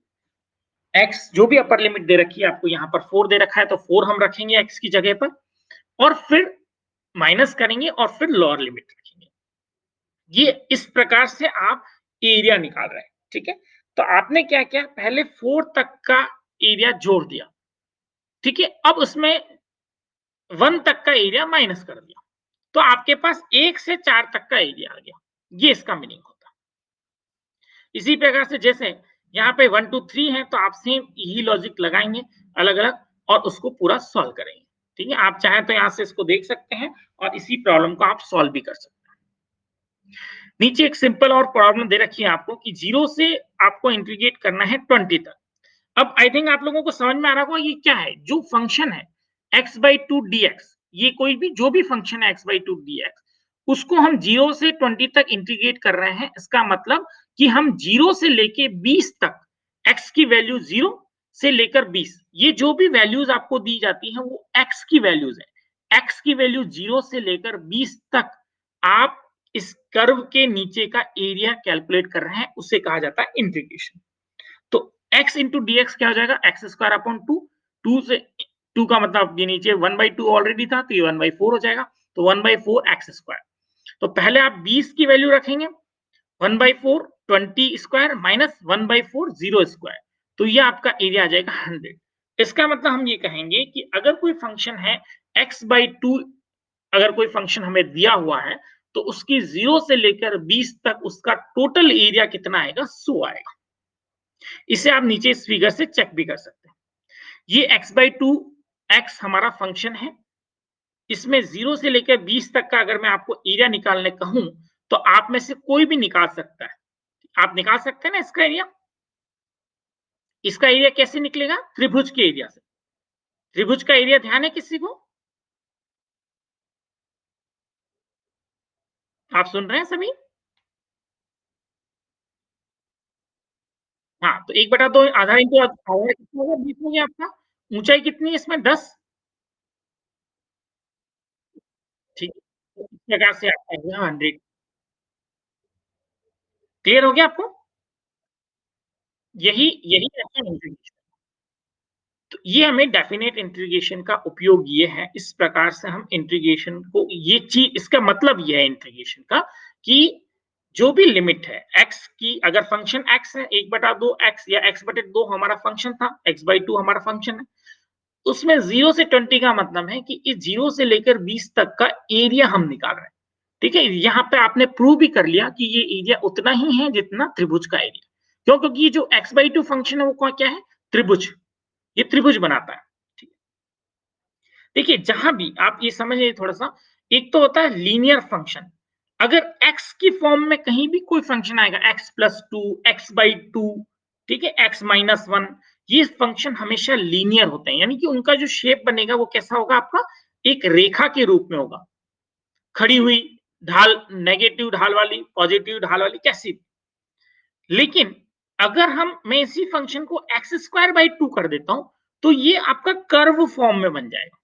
x जो भी अपर लिमिट दे रखी है, आपको यहाँ पर 4 दे रखा है तो 4 हम रखेंगे x की जगह पर, और फिर माइनस करेंगे और फिर लोअर लिमिट रखेंगे। ये इस प्रकार से आप एरिया निकाल रहे हैं, ठीक है? तो आपने क्या किया, पहले 4 तक का एरिया जोड़ दिया, ठीक है? अब उसमें 1 तक का एरिया माइनस कर दिया, तो आपके पास 1 से 4 तक का एरिया आ गया। ये इसका मीनिंग होता है। इसी प्रकार से जैसे यहाँ पे 1 2 3 है, तो आप सेम यही लॉजिक लगाएंगे अलग-अलग और उसको पूरा सॉल्व करेंगे, ठीक है? आप चाहें तो यहाँ से इसको देख सकते हैं और इसी प्रॉब्लम को आप सॉल्व भी कर सकते हैं। नीचे एक सिंपल और प्रॉब्लम दे रखी है आपको कि 0 से आपको इंटीग्रेट करना है 20 तक। अब आई थिंक आप लोगों को समझ में आ रहा होगा ये क्या है? जो फंक्शन है x/2 dx, ये कोई भी जो भी फंक्शन है x/2 dx, उसको हम 0 से 20 तक इंटीग्रेट कर रहे हैं। इसका मतलब कि हम 0 से लेके 20 तक x की वैल्यू 0 से लेकर 20, ये जो भी वैल्यूज आपको दी जाती हैं वो x की वैल्यूज है। x की वैल्यू 0 से लेकर 20 तक आप इस कर्व के नीचे का एरिया कैलकुलेट कर रहे हैं, उसे कहा जाता है इंटीग्रेशन। तो x इंटू डी एक्स क्या हो जाएगा? X square upon 2। 2 से 2 का मतलब ये नीचे 1/2 ऑलरेडी था, तो ये 1/4 हो जाएगा। तो 1/4 एक्स स्क्वायर। तो पहले आप 20 की वैल्यू रखेंगे, 1/4 20 स्क्वायर माइनस 1/4 0 स्क्वायर, तो ये आपका एरिया आ जाएगा 100। इसका मतलब हम ये कहेंगे कि अगर कोई फंक्शन है x/2, अगर कोई फंक्शन हमें दिया हुआ है, तो उसकी 0 से लेकर 20 तक उसका टोटल एरिया कितना आएगा? 100 आएगा। इसे आप नीचे इस फिगर से चेक भी कर सकते हैं। ये x/2 x हमारा फंक्शन है, इसमें 0 से लेकर 20 तक का अगर मैं आपको एरिया निकालने कहूं, तो आप में से कोई भी निकाल सकता है। आप निकाल सकते हैं ना इसका एरिया? इसका एरिया कैसे निकलेगा? त्रिभुज के एरिया से। त्रिभुज का एरिया ध्यान है किसी को? आप सुन रहे हैं सभी? हाँ, तो 1/2 आधा इंटू आधा कितना होगा? 20 हो गया आपका। ऊंचाई कितनी है इसमें? 10। ठीक है, तो इस प्रकार से आपका एरिया 100। क्लियर हो गया आपको? यही यही रहता है इंटीग्रेशन। तो ये हमें डेफिनेट इंटीग्रेशन का उपयोग ये है, इस प्रकार से हम इंटीग्रेशन को, ये चीज इसका मतलब ये है इंटीग्रेशन का कि जो भी लिमिट है x की, अगर फंक्शन x है 1/2 x या x/2 हमारा फंक्शन था, x/2 हमारा फंक्शन है, उसमें 0 से 20 का मतलब है कि इस 0 से लेकर 20 तक का एरिया हम निकाल रहे हैं। ठीक है, यहाँ पे आपने प्रूव भी कर लिया कि ये एरिया उतना ही है जितना त्रिभुज का एरिया। क्यों? क्योंकि ये जो x/2 फंक्शन है वो क्या है? त्रिभुज। ये त्रिभुज बनाता है। ठीक है? देखिए जहां भी आप ये समझिए थोड़ा सा, एक तो होता है लीनियर फंक्शन। अगर x की फॉर्म में कहीं भी कोई फंक्शन आएगा, x+2 x/2, ठीक है, x-1, ये फंक्शन हमेशा लीनियर होते हैं, यानी कि उनका जो शेप बनेगा वो कैसा होगा? आपका एक रेखा के रूप में होगा, खड़ी हुई ढाल, नेगेटिव ढाल वाली, पॉजिटिव ढाल वाली, कैसी भी। लेकिन अगर मैं इसी फंक्शन को x² 2 कर देता हूं, तो ये आपका कर्व फॉर्म में बन जाएगा।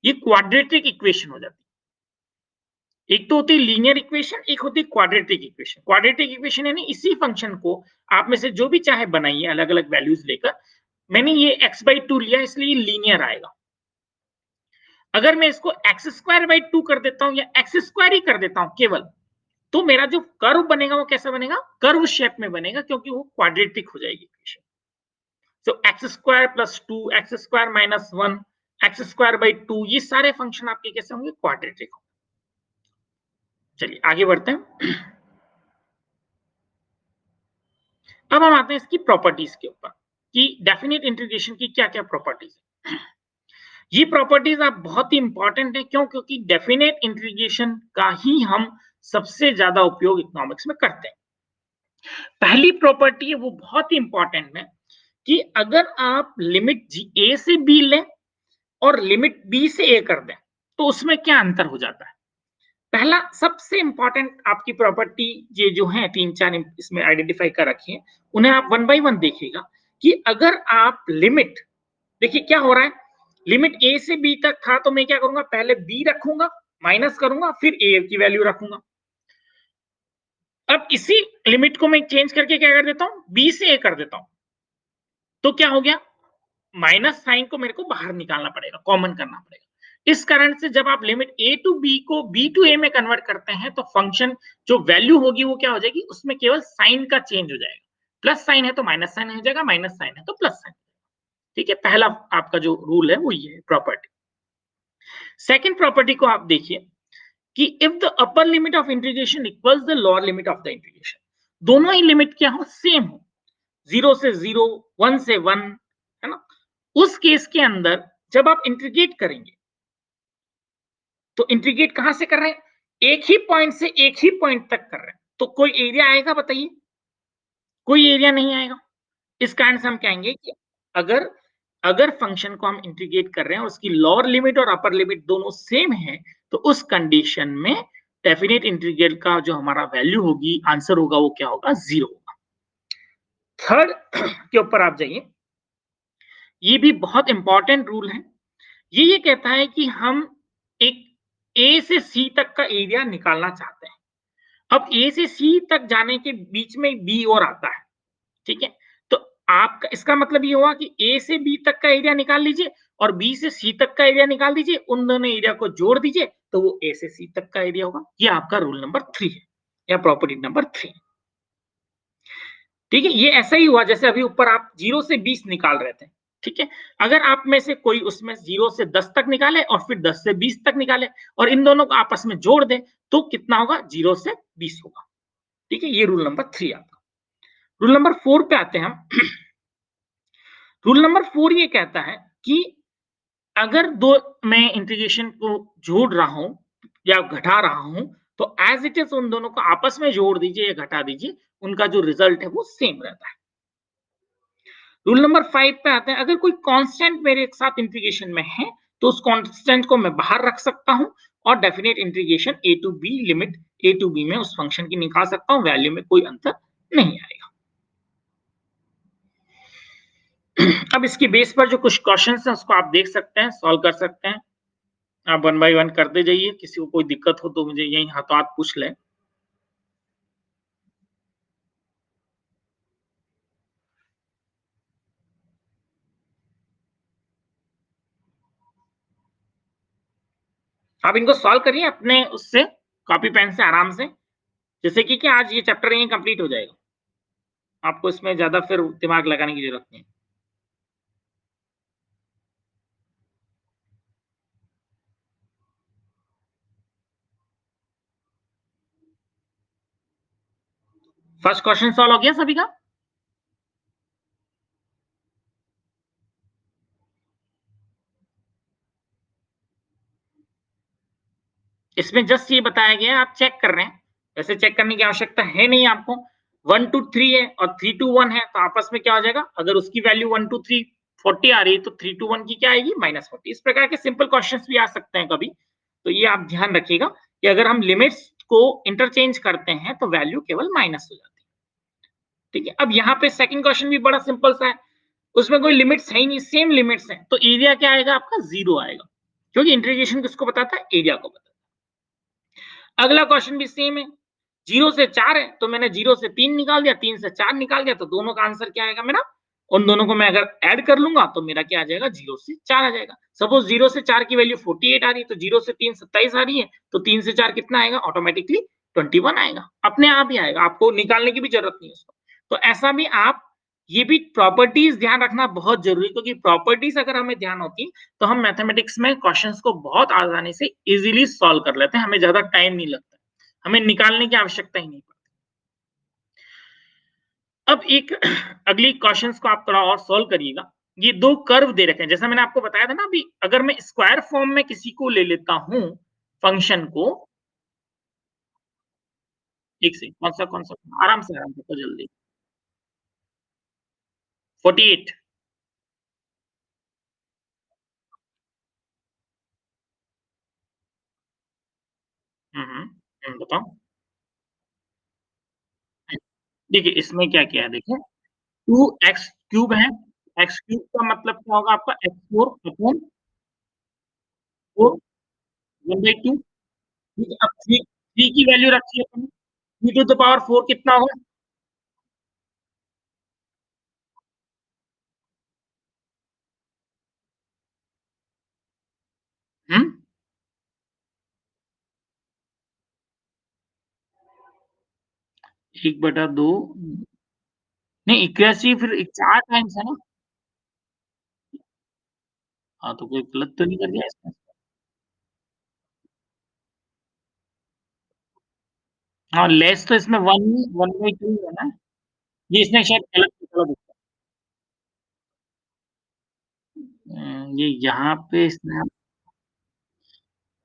ये क्वाड्रेटिक इक्वेशन हो जाती है। एक तो होती है लीनियर इक्वेशन, एक होती है क्वाड्रेटिक इक्वेशन। क्वाड्रेटिक इक्वेशन यानी इसी फंक्शन को आप में से जो भी चाहे बनाइए अलग अलग वैल्यूज लेकर। मैंने ये x/2 लिया इसलिए लीनियर आएगा। अगर मैं इसको x²/2 कर देता हूं या x² ही कर देता हूं केवल, तो मेरा जो कर्व बनेगा वो कैसा बनेगा, कर्व शेप में बनेगा, क्योंकि वो क्वाड्रेटिक हो जाएगी इक्वेशन। सो x² + 2, x² - 1, x²/2 ये सारे फंक्शन आपके कैसे होंगे, क्वाड्रेटिक होंगे। चलिए आगे बढ़ते हैं। अब हम आते हैं इसकी प्रॉपर्टीज के ऊपर कि डेफिनेट इंटीग्रेशन की क्या क्या प्रॉपर्टीज है। ये प्रॉपर्टीज आप बहुत ही इंपॉर्टेंट है, क्यों, क्योंकि डेफिनेट इंटीग्रेशन का ही हम सबसे ज्यादा उपयोग इकोनॉमिक्स में करते हैं। पहली प्रॉपर्टी है वो बहुत ही इंपॉर्टेंट है कि अगर आप लिमिट ए से बी लें और लिमिट बी से ए कर दें तो उसमें क्या अंतर हो जाता है। पहला सबसे इंपॉर्टेंट आपकी प्रॉपर्टी ये जो है 3-4 इसमें आइडेंटिफाई कर रखी है, उन्हें आप वन बाय वन देखिएगा कि अगर आप लिमिट, देखिए क्या हो रहा है, लिमिट ए से बी तक था तो मैं क्या करूंगा, पहले बी रखूंगा, माइनस करूंगा, फिर ए की वैल्यू रखूंगा। अब इसी लिमिट को मैं चेंज करके क्या कर देता हूं, बी से ए कर देता हूं, तो क्या हो गया, माइनस साइन को मेरे को बाहर निकालना पड़ेगा, कॉमन करना पड़ेगा। इस कारण से जब आप लिमिट ए टू बी को बी टू ए में कन्वर्ट करते हैं तो फंक्शन जो वैल्यू होगी वो क्या हो जाएगी, उसमें केवल साइन का चेंज हो जाएगा। प्लस साइन है तो माइनस साइन हो जाएगा, माइनस साइन है तो प्लस साइन। ठीक है, पहला आपका जो रूल है वो ये है प्रॉपर्टी। सेकेंड प्रॉपर्टी को आप देखिए कि if the upper limit of integration equals the lower limit of the integration, दोनों ही लिमिट क्या हो, सेम हो, 0 से 0, 1 से 1, है ना, उस केस के अंदर जब आप इंटीग्रेट करेंगे तो इंटीग्रेट कहां से कर रहे हैं, एक ही पॉइंट से एक ही पॉइंट तक कर रहे हैं, तो कोई एरिया आएगा बताइए, कोई एरिया नहीं आएगा। इस कारण से हम कहेंगे कि अगर अगर फंक्शन को हम इंटीग्रेट कर रहे हैं और उसकी लोअर लिमिट और अपर लिमिट दोनों सेम है तो उस कंडीशन में डेफिनेट इंटीग्रल का जो हमारा वैल्यू होगी, आंसर होगा, वो क्या होगा, 0 होगा। थर्ड के ऊपर आप जाइए, ये भी बहुत इंपॉर्टेंट रूल है। ये कहता है कि हम एक ए से सी तक का एरिया निकालना चाहते हैं। अब ए से सी तक जाने के बीच में बी और आता है, ठीक है, तो आपका इसका मतलब ये हुआ कि ए से बी तक का एरिया निकाल लीजिए और बी से सी तक का एरिया निकाल दीजिए, उन दोनों एरिया को जोड़ दीजिए तो वो ए से सी तक का एरिया होगा। ये आपका रूल नंबर 3 है या प्रॉपर्टी नंबर 3। ठीक है, ये ऐसा ही हुआ जैसे अभी ऊपर आप 0 से 20 निकाल रहे थे। ठीक है, अगर आप में से कोई उसमें 0 से 10 तक निकाले और फिर 10 से 20 तक निकाले और इन दोनों को आपस में जोड़ दे तो कितना होगा, 0 से 20 होगा। ठीक है, ये रूल नंबर 3 आपका। रूल नंबर 4 पे आते हैं हम। रूल नंबर 4 ये कहता है कि अगर दो मैं इंटीग्रेशन को जोड़ रहा हूं या घटा रहा हूं तो एज इट इज उन दोनों को आपस में जोड़ दीजिए या घटा दीजिए, उनका जो रिजल्ट है वो सेम रहता है। रूल नंबर 5 पे आते हैं, अगर कोई कांस्टेंट मेरे साथ इंटीग्रेशन में है तो उस कांस्टेंट को मैं बाहर रख सकता हूं और definite integration a to b, limit a to b में उस फंक्शन की निकाल सकता हूं, वैल्यू में कोई अंतर नहीं आएगा। अब इसकी बेस पर जो कुछ क्वेश्चंस हैं उसको आप देख सकते हैं, सॉल्व कर सकते हैं। आप वन बाय वन करते जाइए, किसी को कोई दिक्कत हो तो मुझे यही हाथों हाथ पूछ लें। आप इनको सॉल्व करिए अपने उससे, कॉपी पेन से आराम से, जैसे कि आज ये चैप्टर यहीं कंप्लीट हो जाएगा, आपको इसमें ज्यादा फिर दिमाग लगाने की जरूरत नहीं। फर्स्ट क्वेश्चन सॉल्व हो गया सभी का। इसमें जस्ट ये बताया गया है, आप चेक कर रहे हैं, वैसे चेक करने की आवश्यकता है नहीं आपको। 1 to 3 है और 3 to 1 है तो आपस में क्या हो जाएगा, अगर उसकी वैल्यू 1 to 3 40 आ रही है तो 3 to 1 की क्या आएगी, -40। इस प्रकार के सिंपल क्वेश्चंस भी आ सकते हैं कभी, तो ये आप ध्यान रखिएगा कि अगर हम लिमिट्स को इंटरचेंज करते हैं तो वैल्यू केवल माइनस हो जाती है। ठीक है, अब यहाँ पे सेकंड क्वेश्चन भी बड़ा सिंपल सा है, उसमें कोई लिमिट्स है ही नहीं, सेम लिमिट्स हैं, तो एरिया क्या आएगा आपका, 0 आएगा, क्योंकि इंटीग्रेशन किसको बताता है, एरिया को बताता है। अगला क्वेश्चन भी सेम है, 0 से 4 है, तो मैंने 0 से 3 निकाल दिया, 3 से 4 निकाल दिया, तो दोनों का आंसर क्या आएगा मेरा? उन दोनों को मैं अगर ऐड कर लूँगा, तो मेरा क्या आ जाएगा? 0 से 4 आ जाएगा। सपोज़ 0 से 4 की वैल्यू 48 आ रही है, तो 0 से 3 27 आ रही है, तो 3 से 4 कितना आएगा? ऑटोमैटिकली 21 आएगा, अपने आप ही आएगा, आपको निकालने की भी ज़रूरत नहीं है उसको। तो ऐसा भी आप ये भी प्रॉपर्टीज़ ध्यान रखना बहुत ज़रूरी है, क्योंकि प्रॉपर्टीज़ अगर हमें ध्यान होती, तो हम मैथमेटिक्स में क्वेश्चन्स को बहुत आसानी से ईज़िली सॉल्व कर लेते हैं, हमें ज़्यादा टाइम नहीं लगता। हमें निकालने की आवश्यकता ही नहीं पड़ती। अब एक अगली क्वेश्चंस को आप थोड़ा और सॉल्व करिएगा। ये 2 कर्व दे रखे हैं, जैसा मैंने आपको बताया था ना अभी, अगर मैं स्क्वायर फॉर्म में किसी को ले लेता हूँ, फंक्शन को, एक सेकंड, कौन-सा? आराम से, तो जल्दी। 48। हुँ, हुँ। बताओ? देखिए, इसमें क्या किया है देखिए, 2x क्यूब है, x क्यूब का मतलब क्या होगा आपका? x4 upon 4 1/2। ठीक है, अब 3 की वैल्यू रखी है अपने, 3 टू द पावर 4 कितना होगा? हुँ? 1/2। नहीं, 81 फिर 4 टाइम्स है ना? हाँ, तो कोई गलत तो नहीं कर दिया इसमें? हाँ, लेस तो इसमें 1/2 है ना? ये इसने शायद गलत निकाला दूसरा। ये यहाँ पे इसने,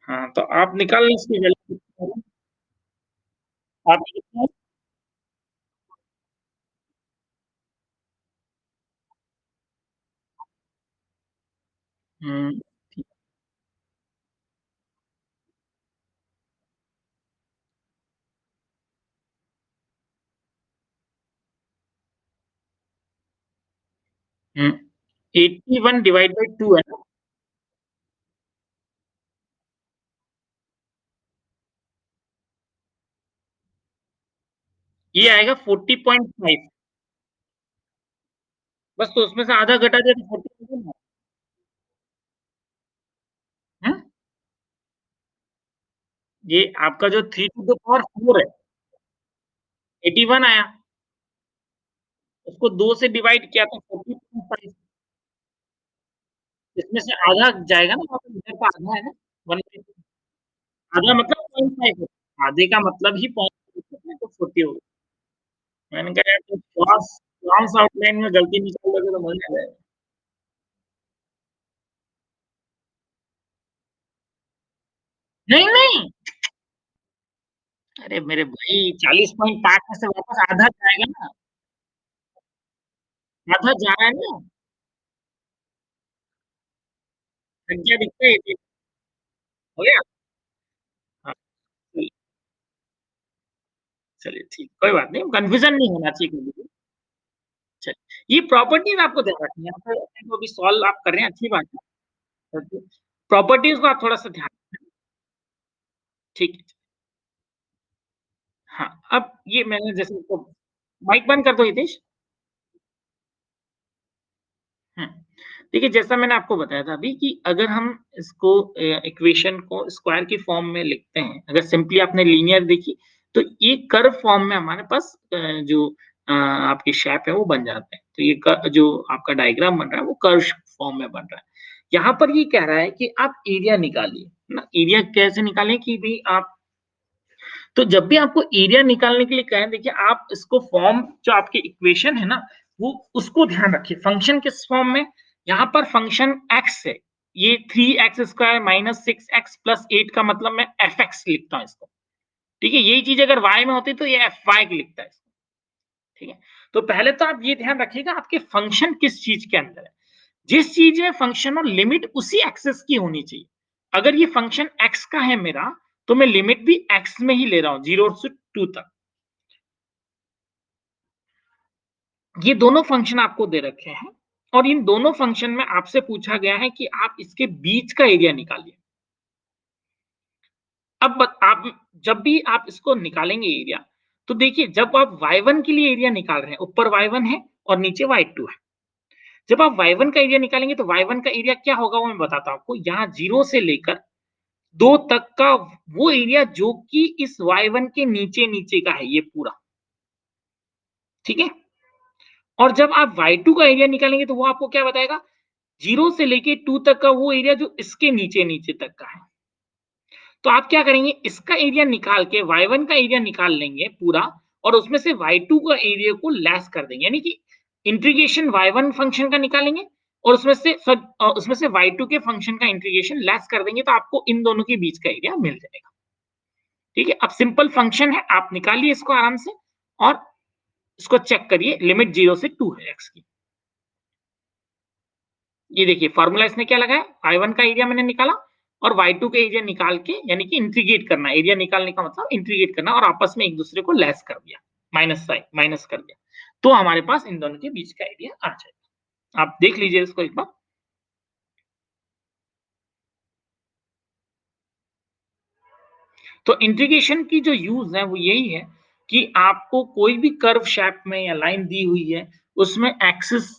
हाँ, तो आप निकाल लें इसकी वैल्यू कितनी होगी? आपने कितना? हुँ, ठीक। 81 डिवाइड बाय 2 है ना? ये आएगा 40.5। बस तो उसमें से आधा घटा दिया तो 40 हो गया ना? हुँ? ये आपका जो 3 टू द पावर 4 है, 81 आया, उसको 2 से डिवाइड किया तो 40.5, इसमें से आधा जाएगा ना, मतलब इधर का आधा है ना, 1/2, आधा मतलब 0.5 है, आधे का मतलब ही 0.5 है, तो 40 हो गया। मैंने कहा यार तुम क्रॉस आउटलाइन में गलती निकाल दोगे तो मज़ा आ जाएगा। नहीं, नहीं, अरे मेरे भाई 40.5 में से वापस आधा जाएगा ना, आधा जा रहा है ना, संख्या दिखता है ये, हो गया? हाँ, चलिए, चलिए ठीक, कोई बात नहीं, कन्फ्यूज़न नहीं होना चाहिए कभी भी। चलिए, ये प्रॉपर्टीज़ आपको ध्यान रखनी है, आपको जो अभी सॉल्व आप कर रहे हैं अच्छी बात है। प्रॉपर्टीज़ को आप थोड़ा-सा ध्यान रखें, ठीक है। हाँ, अब ये मैंने जैसे आपको माइक बंद कर दो हितेश। हुँ। देखिए, जैसा मैंने आपको बताया था अभी कि अगर हम इसको इक्वेशन को स्क्वायर की फॉर्म में लिखते हैं, अगर सिंपली आपने लीनियर देखी, तो ये कर्व फॉर्म में हमारे पास जो आपकी शेप है वो बन जाते हैं। तो ये क जो आपका डायग्राम बन रहा है वो कर्व फॉर्म में बन रहा है। यहाँ पर ये कह रहा है कि आप एरिया निकालिए, है ना? एरिया कैसे निकालें कि भई आप, तो जब भी आपको एरिया निकालने के लिए कहें, देखिए आप इसको फॉर्म जो आपकी इक्वेशन है ना, वो उसको ध्यान रखिए। फंक्शन किस फॉर्म में? यहाँ पर फंक्शन x है। ये 3x square minus 6x plus 8 का मतलब मैं fx लिखता हूँ इसको। ठीक है? यही चीज़ अगर y में होती तो ये fy लिखता है इसको। ठीक है? तो पहले तो आप ये ध्यान रखिएगा आपके फंक्शन किस चीज़ के अंदर है। जिस चीज़ में फंक्शन और लिमिट उसी एक्सिस की होनी चाहिए। अगर ये फंक्शन x का है मेरा, तो मैं लिमिट भी x में ही ले रहा हूँ 0 से 2 तक। ये दोनों फंक्शन आपको दे रखे हैं और इन दोनों फंक्शन में आपसे पूछा गया है कि आप इसके बीच का एरिया निकालिए। अब आप जब भी आप इसको निकालेंगे एरिया, तो देखिए जब आप y1 के लिए एरिया निकाल रहे हैं, ऊपर y1 है और नीचे y2 है। जब आप y1 का एरिया निकालेंगे तो y1 का एरिया क्या होगा वो मैं बताता हूँ आपको। यहाँ 0 से लेकर 2 तक का वो एरिया जो कि इस y1 के नीचे-नीचे का है ये पूरा, ठीक है? और जब आप y2 का एरिया निकालेंगे तो वो आपको क्या बताएगा? 0 से लेके 2 तक का वो एरिया जो इसके नीचे-नीचे तक का है। तो आप क्या करेंगे, इसका एरिया निकाल के y1 का एरिया निकाल लेंगे पूरा और उसमें से y2 का एरिया को लेस कर देंगे। यानी कि इंटीग्रेशन y1 फंक्शन का निकालेंगे और उसमें से y2 के फंक्शन का इंटीग्रेशन लेस कर देंगे, तो आपको इन दोनों के बीच का एरिया मिल जाएगा। ठीक है? अब सिंपल फंक्शन है, आप निकालिए इसको आराम से और इसको चेक करिए, लिमिट 0 से 2 है x की। ये देखिए फार्मूला इसने क्या लगाया, y1 का एरिया मैंने निकाला और y2 का एरिया निकाल के, यानी कि इंटीग्रेट करना, एरिया निकालने का मतलब इंटीग्रेट करना और आपस में एक दूसरे को लेस कर दिया, माइनस कर दिया, तो हमारे पास इन दोनों के बीच का एरिया आ जाएगा। आप देख लीजिए इसको एक बार। तो इंटीग्रेशन की जो यूज है वो यही है कि आपको कोई भी कर्व शेप में या लाइन दी हुई है, उसमें एक्सिस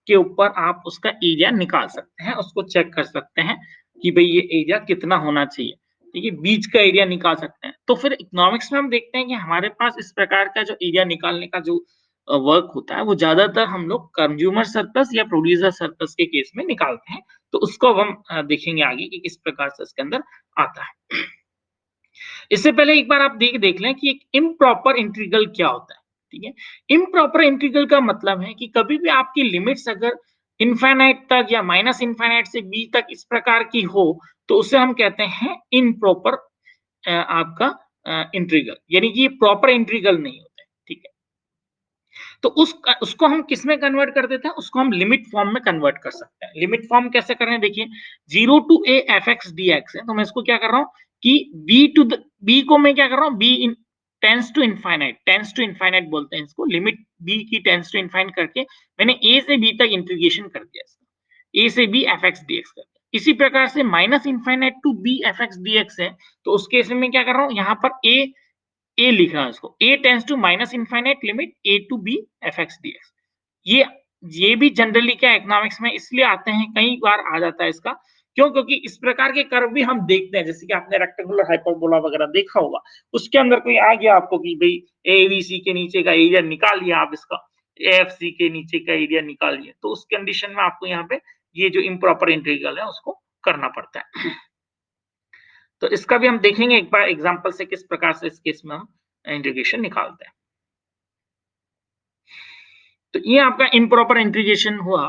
के ऊपर आप उसका एरिया निकाल सकते हैं, उसको चेक कर सकते हैं कि भाई ये एरिया कितना होना चाहिए। ठीक है, बीच का एरिया निकाल सकते हैं। तो फिर इकोनॉमिक्स में हम देखते हैं कि हमारे पास इस प्रकार का जो एरिया निकालने का जो वर्क होता है, वो ज्यादातर हम लोग कंज्यूमर सरप्लस या प्रोड्यूसर सरप्लस के केस में निकालते हैं। तो उसको अब हम देखेंगे आगे कि किस प्रकार से इसके अंदर आता है। इससे पहले एक बार आप देख लें कि एक इम्प्रॉपर इंटीग्रल क्या होता है। ठीक है, इम्प्रॉपर इंटीग्रल का मतलब है कि कभी भी आपकी लिमिट्स अगर इनफाइनाइट तक या माइनस इनफाइनाइट से बी तक इस प्रकार की हो, तो उसे हम कहते हैं इम्प्रॉपर आपका इंटीग्रल, यानी कि ये प्रॉपर इंटीग्रल नहीं होता है। ठीक है, तो उसको हम किस में कन्वर्ट कर देते हैं, उसको हम लिमिट फॉर्म में कन्वर्ट कर सकते हैं। लिमिट फॉर्म कैसे कर रहे हैं देखिए, 0 टू a fx dx है, तो मैं इसको क्या कर रहा हूं कि b को मैं क्या कर रहा हूं, b in tends to infinite बोलते हैं इसको, लिमिट b की टेंस टू इनफाइनाइट करके मैंने a से b तक इंटीग्रेशन कर दिया इसका, a से b fx dx कर दिया। इसी प्रकार से minus infinite to b fx dx है, तो उस केस में मैं क्या कर रहा हूं, यहां पर a लिख रहा हूं इसको, a tends to minus infinite limit a to b fx dx। ये ये भी जनरली क्या इकोनॉमिक्स में इसलिए आते हैं, कई बार आ जाता है इसका, क्यों? क्योंकि इस प्रकार के कर्व भी हम देखते हैं, जैसे कि आपने रेक्टेंगुलर हाइपरबोला वगैरह देखा होगा, उसके अंदर कोई आ गया आपको कि भाई एबीसी के नीचे का एरिया निकालिए आप इसका, एएफसी के नीचे का एरिया निकालिए, तो उस कंडीशन में आपको यहाँ पे ये जो इम्प्रॉपर इंटीग्रल है उसको करना पड़ता है। तो इसका भी हम देखेंगे एक बार एग्जांपल से किस प्रकार से इस केस में हम इंटीग्रेशन निकालते हैं। तो ये आपका इम्प्रॉपर इंटीग्रेशन हुआ।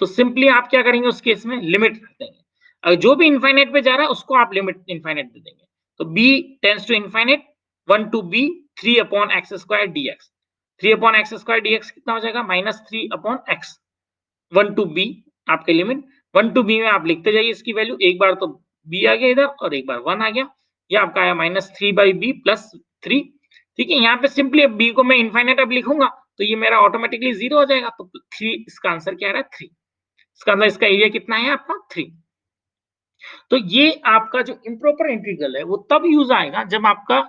तो सिंपली आप क्या करेंगे उस केस में, लिमिट रख देंगे। जो भी इनफाइनाइट पे जा रहा है उसको आप लिमिट इनफाइनाइट दे देंगे। तो b tends to infinite 1 to b 3 upon x square dx। 3 upon x square dx कितना हो जाएगा, minus 3 upon x. 1 to b आपके लिमिट, 1 टू b में आप लिखते जाइए इसकी वैल्यू, एक बार तो b आ गया इधर और एक बार 1 आ गया, ये आपका आया माइनस 3 बाई बी प्लस 3। ठीक है, यहाँ पे सिंपली अब b को मैं इनफाइनाइट अब लिखूंगा तो ये मेरा ऑटोमेटिकली 0 हो जाएगा, तो 3 इसका आंसर क्या आ रहा है, 3। इसका मतलब इसका एरिया कितना है आपका, 3। तो ये आपका जो इम्प्रॉपर इंटीग्रल है वो तब यूज आएगा जब आपका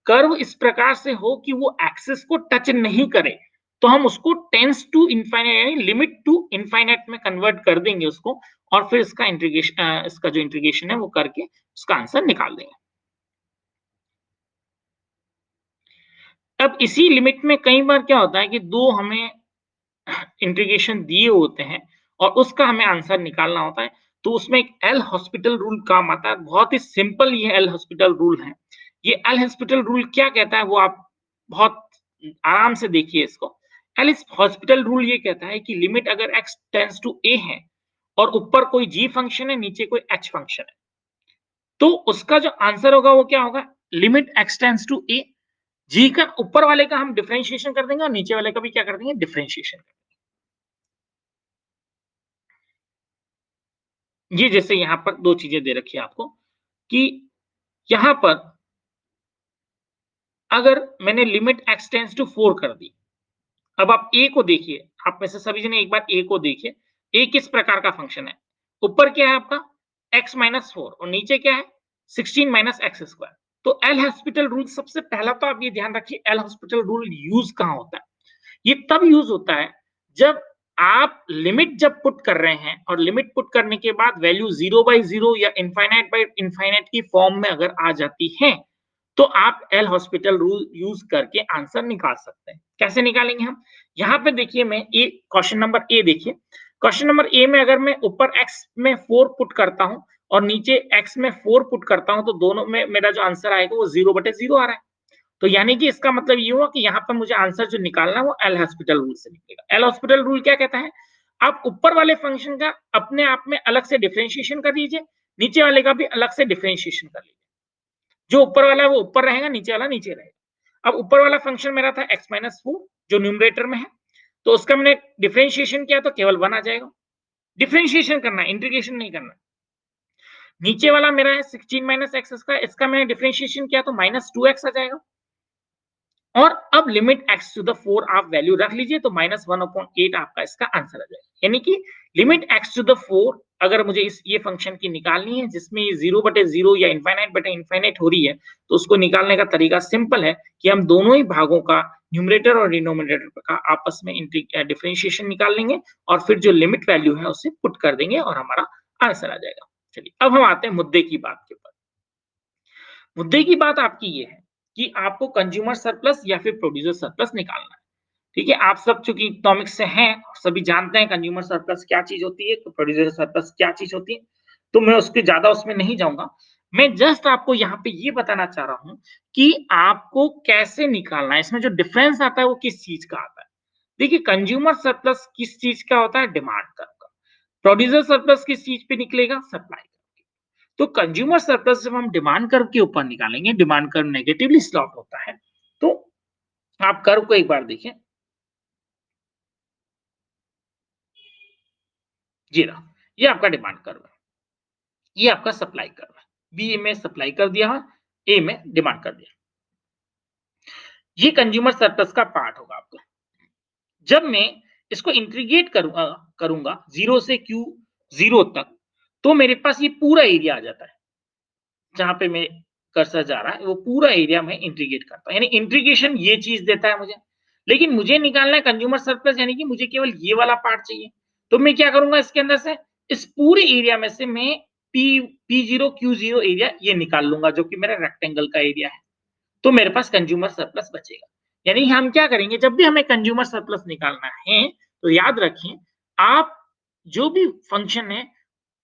कर्व इस प्रकार से हो कि वो एक्सिस को टच नहीं करे, तो हम उसको टेंस टू इनफाइनाइट यानी लिमिट टू इनफाइनाइट में कन्वर्ट कर देंगे उसको, और फिर इसका इंटीग्रेशन इसका जो इंटीग्रेशन है वो करके उसका आंसर निकाल देंगे। अब इसी लिमिट में कई बार क्या होता है कि दो हमें इंटीग्रेशन दिए होते हैं और उसका हमें आंसर निकालना होता है, तो उसमें एक एल हॉस्पिटल रूल काम आता है। बहुत ही सिंपल ये एल हॉस्पिटल रूल है। ये एल हॉस्पिटल रूल क्या कहता है वो आप बहुत आराम से देखिए इसको। एल हॉस्पिटल रूल ये कहता है कि लिमिट अगर x टेंड्स टू a है और ऊपर कोई g फंक्शन है, नीचे कोई h फंक्शन है, तो उसका जो आंसर होगा वो क्या होगा, limit x tends to a, g का ऊपर वाले का हम डिफरेंशिएशन कर देंगे और नीचे वाले का भी क्या कर देंगे, डिफरेंशिएशन। ये जैसे यहाँ पर दो चीजें दे रखी है आपको कि यहाँ पर अगर मैंने लिमिट x टेंड्स टू 4 कर दी, अब आप a को देखिए, आप में से सभी जने एक बार a को देखिए, a किस प्रकार का फंक्शन है, ऊपर क्या है आपका x माइनस 4 और नीचे क्या है 16 माइनस एक्स स्क्वायर। तो एल हॉस्पिटल रूल सबसे पहला तो आप ये ध्यान रखिए, एल हॉस्पिटल रूल यूज कहाँ होता है? ये तब यूज होता है जब आप लिमिट जब पुट कर रहे हैं और लिमिट पुट करने के बाद वैल्यू 0/0 या इनफाइनाइट बाय इनफाइनाइट की फॉर्म में अगर आ जाती है, तो आप एल हॉस्पिटल रूल यूज करके आंसर निकाल सकते हैं। कैसे निकालेंगे हम? यहाँ पे देखिए, मैं ए क्वेश्चन नंबर ए देखिए, क्वेश्चन नंबर ए में अगर मैं ऊपर एक्स में 4 पुट करता हूँ और नीचे एक्स में 4 पुट करता हूँ, तो दोनों में मेरा जो आंसर आएगा वो 0/0 आ रहा है। तो यानी कि इसका मतलब ये हुआ कि यहाँ पर मुझे आंसर जो निकालना है वो एल हॉस्पिटल रूल से निकलेगा। एल हॉस्पिटल रूल क्या कहता है? आप ऊपर वाले फंक्शन का अपने आप में अलग से डिफरेंशिएशन कर लीजिए, नीचे वाले का भी अलग से डिफरेंशिएशन कर लीजिए। जो ऊपर वाला है वो ऊपर रहेगा, नीचे वाला नीचे रहेगा। अब ऊपर वाला फंक्शन मेरा था x माइनस 4 जो न्यूमरेटर में है, तो उसका मैंने डिफरेंशिएशन किया तो केवल 1 आ जाएगा। डिफरेंशिएशन करना है, इंटीग्रेशन नहीं करना। नीचे वाला मेरा है 16 माइनस एक्स, इसका मैंने डिफरेंशिएशन किया तो माइनस 2x आ जाएगा। और अब लिमिट x टू द 4 आप वैल्यू रख लीजिए, तो माइनस 1/8 आपका इसका आंसर आ जाएगा। यानी कि लिमिट x टू द 4 अगर मुझे इस ये फंक्शन की निकालनी है जिसमें ये 0/0 या इनफाइनाइट हो रही है, तो उसको निकालने का तरीका सिंपल है कि हम दोनों ही भागों का न्यूमरेटर और डिनोमिनेटर का आपस में डिफरेंशिएशन निकाल लेंगे और फिर जो लिमिट वैल्यू है उसे पुट कर देंगे और हमारा आंसर आ जाएगा। चलिए, अब हम आते हैं मुद्दे की बात के ऊपर। मुद्दे की बात आपकी ये है कि आपको कंज्यूमर सरप्लस या फिर प्रोड्यूसर सरप्लस निकालना है। ठीक है, आप सब चूंकि इकोनॉमिक्स से हैं, सभी जानते हैं कंज्यूमर सरप्लस क्या चीज होती है, तो प्रोड्यूसर सरप्लस क्या चीज होती है, तो मैं उसके ज्यादा उसमें नहीं जाऊंगा। मैं जस्ट आपको यहाँ पे ये बताना चाह रहा हूँ कि आपको कैसे निकालना है, इसमें जो डिफरेंस आता है वो किस चीज का आता है। देखिए, कंज्यूमर सरप्लस किस चीज का होता है? डिमांड कर्व का। प्रोड्यूसर सरप्लस किस चीज पे निकलेगा? सप्लाई। तो कंज्यूमर सरप्लस जब हम डिमांड कर्व के ऊपर निकालेंगे, डिमांड कर्व नेगेटिवली स्लॉप होता है, तो आप कर्व को एक बार देखिए, ये रहा, ये आपका डिमांड कर्व है, ये आपका सप्लाई कर्व है। बी में सप्लाई कर दिया है, ए में डिमांड कर दिया। ये कंज्यूमर सरप्लस का पार्ट होगा आपका। जब मैं इसको इंटीग्रेट करूंगा 0 से क्यू 0 तक, तो मेरे पास ये पूरा एरिया आ जाता है। जहां पे मैं कर्सर जा रहा है वो पूरा एरिया में इंटीग्रेट करता हूं, यानी इंटीग्रेशन ये चीज देता है मुझे। लेकिन मुझे निकालना है कंज्यूमर सरप्लस, यानी कि मुझे केवल ये वाला पार्ट चाहिए। तो मैं क्या करूंगा, इसके अंदर से इस पूरे एरिया में से मैं P0 Q0 एरिया ये निकाल लूंगा, जो कि मेरा रेक्टेंगल का एरिया है। तो मेरे पास कंज्यूमर सरप्लस बचेगा। यानी हम क्या करेंगे, जब भी हमें कंज्यूमर सरप्लस निकालना है तो याद रखिए, आप जो भी फंक्शन है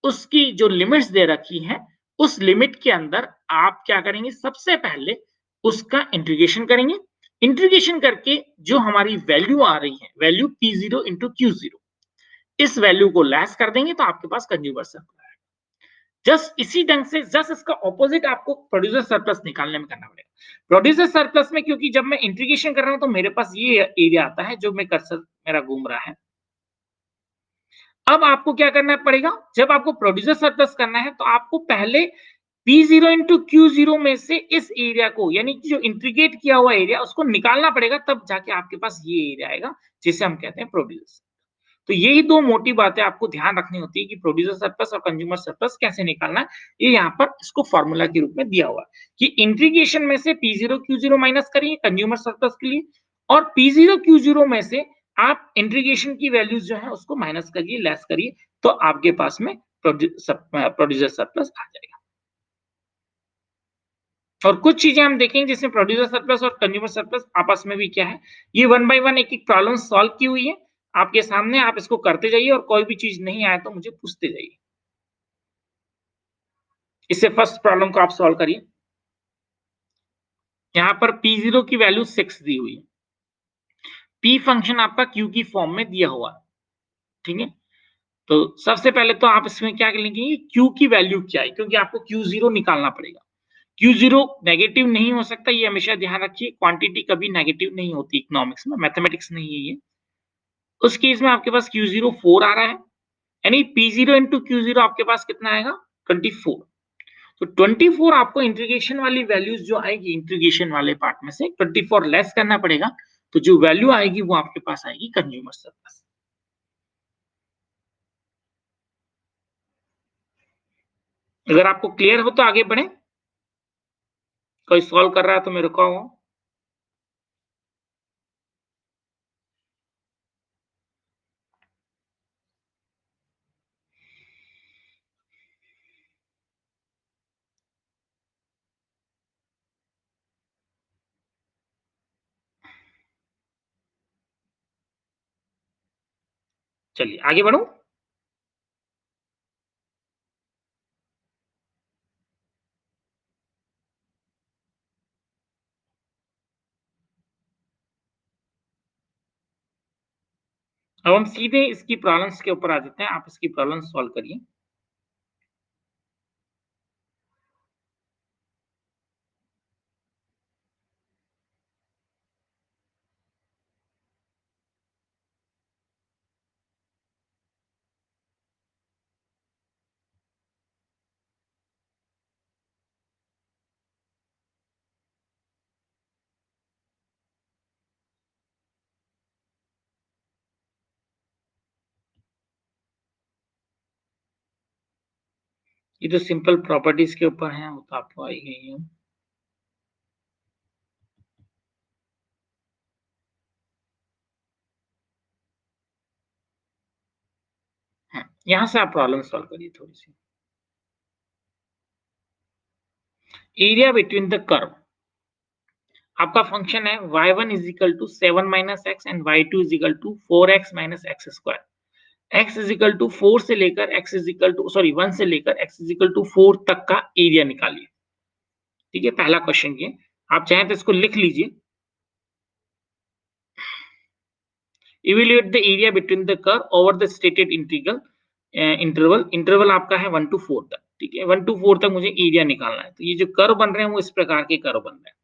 उसकी जो लिमिट्स दे रखी है, उस लिमिट के अंदर आप क्या करेंगे, सबसे पहले उसका इंटीग्रेशन करेंगे। इंटीग्रेशन करके जो हमारी वैल्यू आ रही है, वैल्यू P0 इंटू Q0, इस वैल्यू को लेस कर देंगे तो आपके पास कंज्यूमर सरप्लस है। जस्ट इसी ढंग से जस्ट इसका ऑपोजिट आपको प्रोड्यूसर सरप्लस निकालने में करना पड़ेगा। प्रोड्यूसर सरप्लस में क्योंकि जब मैं इंटीग्रेशन कर रहा हूं तो मेरे पास ये एरिया आता है जो मैं कर्सर मेरा घूम रहा है। अब आपको क्या करना पड़ेगा, जब आपको प्रोड्यूसर सरप्लस करना है तो आपको पहले P0 इंटू Q0 में से इस एरिया को, यानी कि जो इंटीग्रेट किया हुआ एरिया, उसको निकालना पड़ेगा, तब जाके आपके पास ये एरिया आएगा जिसे हम कहते हैं प्रोड्यूसर। तो यही दो मोटी बातें आपको ध्यान रखनी होती है कि प्रोड्यूसर सरप्लस और कंज्यूमर सरप्लस कैसे निकालना है। ये यहाँ पर इसको फॉर्मूला के रूप में दिया हुआ है कि इंटीग्रेशन में से P0 Q0 माइनस करिए कंज्यूमर सरप्लस के लिए, और P0 Q0 में से आप इंटीग्रेशन की वैल्यूज जो है उसको माइनस करिए, लेस करिए, तो आपके पास में प्रोड्यूसर सरप्लस आ जाएगा। और कुछ चीजें हम देखेंगे जिसमें प्रोड्यूसर सरप्लस और कंज्यूमर सरप्लस आपस में भी क्या है, ये वन बाय वन एक एक प्रॉब्लम सॉल्व की हुई है आपके सामने, आप इसको करते जाइए और कोई भी चीज नहीं आए तो मुझे पूछते जाइए। इससे फर्स्ट प्रॉब्लम को आप सॉल्व करिए। यहाँ पर P0 की वैल्यू 6 दी हुई है, P फंक्शन आपका Q की फॉर्म में दिया हुआ है, ठीक है। तो सबसे पहले तो आप इसमें क्या लिखेंगे, Q की वैल्यू क्या है, क्योंकि आपको Q0 निकालना पड़ेगा। Q0 नेगेटिव नहीं हो सकता, ये हमेशा ध्यान रखिए, क्वांटिटी कभी नेगेटिव नहीं होती इकोनॉमिक्स में, मैथमेटिक्स नहीं है ये। उस केस में आपके पास Q0 4 आ रहा है, यानी P0 इंटू Q0 आपके पास कितना आएगा, 24। तो 24 आपको इंटीग्रेशन वाली वैल्यूज जो आएगी, इंटीग्रेशन वाले पार्ट में से 24 लेस करना पड़ेगा, तो जो वैल्यू आएगी वो आपके पास आएगी कंज्यूमर सरप्लस। अगर आपको क्लियर हो तो आगे बढ़े। कोई सॉल्व कर रहा है तो मैं रुका हुआ हूँ। चलिए आगे बढ़ूँ? अब हम सीधे इसकी प्रॉब्लम्स के ऊपर आ जाते हैं, आप इसकी प्रॉब्लम सॉल्व करिए। ये तो सिंपल प्रॉपर्टीज के ऊपर है, वो तो आपको आई गई है। यहाँ से आप प्रॉब्लम सॉल्व करिए थोड़ी सी। एरिया बिटवीन द कर्व, आपका फंक्शन है y1 is equal to 7 minus x and y2 is equal to 4x minus x square. x is equal to 4 से लेकर x इज इक्वल टू 1 से लेकर x इज इक्वल टू 4 तक का area निकालिए। ठीक है, पहला क्वेश्चन ये, आप चाहें तो इसको लिख लीजिए। Evaluate the area between the curve over the stated interval आपका है 1 टू 4 तक। ठीक है, 1 टू 4 तक मुझे एरिया निकालना है। तो ये जो कर्व बन रहे हैं वो इस प्रकार के कर्व बन रहे हैं।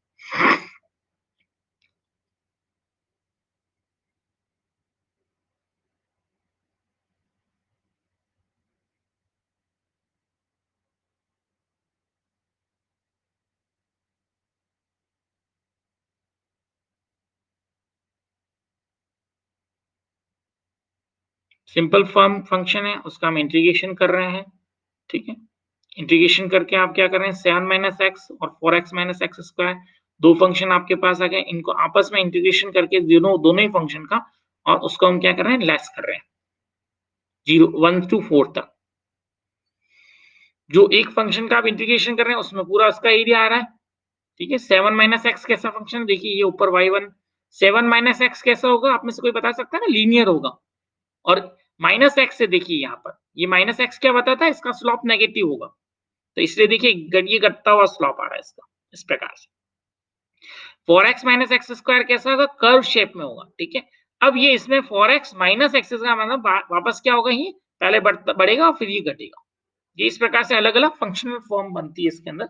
सिंपल फॉर्म फंक्शन है, उसका हम इंटीग्रेशन कर रहे हैं। ठीक है, इंटीग्रेशन करके आप क्या कर रहे हैं, 7 माइनस एक्स और 4x माइनस एक्स स्क्वायर, दो फंक्शन आपके पास आ गए। इनको आपस में इंटीग्रेशन करके दोनों ही फंक्शन का, और उसको हम क्या कर रहे हैं, लेस कर रहे हैं 1 टू 4 तक। जो एक फंक्शन का आप इंटीग्रेशन कर रहे हैं उसमें पूरा उसका एरिया आ रहा है। ठीक है, 7 माइनस एक्स कैसा फंक्शन, देखिए ये ऊपर y1, 7 माइनस एक्स कैसा होगा, आप में से कोई बता सकता है ना, लीनियर होगा। और माइनस एक्स से देखिए यहाँ पर ये माइनस एक्स क्या बताता है, इसका स्लोप नेगेटिव होगा। तो इसलिए देखिए ये घटता हुआ स्लोप आ रहा है इसका, इस प्रकार से। 4x माइनस एक्स स्क्वायर कैसा होगा, कर्व शेप में होगा। ठीक है, अब ये इसमें 4x माइनस एक्स का मतलब वापस क्या होगा, ये पहले बढ़ेगा और फिर ये घटेगा। ये इस प्रकार से अलग अलग फंक्शनल फॉर्म बनती है इसके अंदर।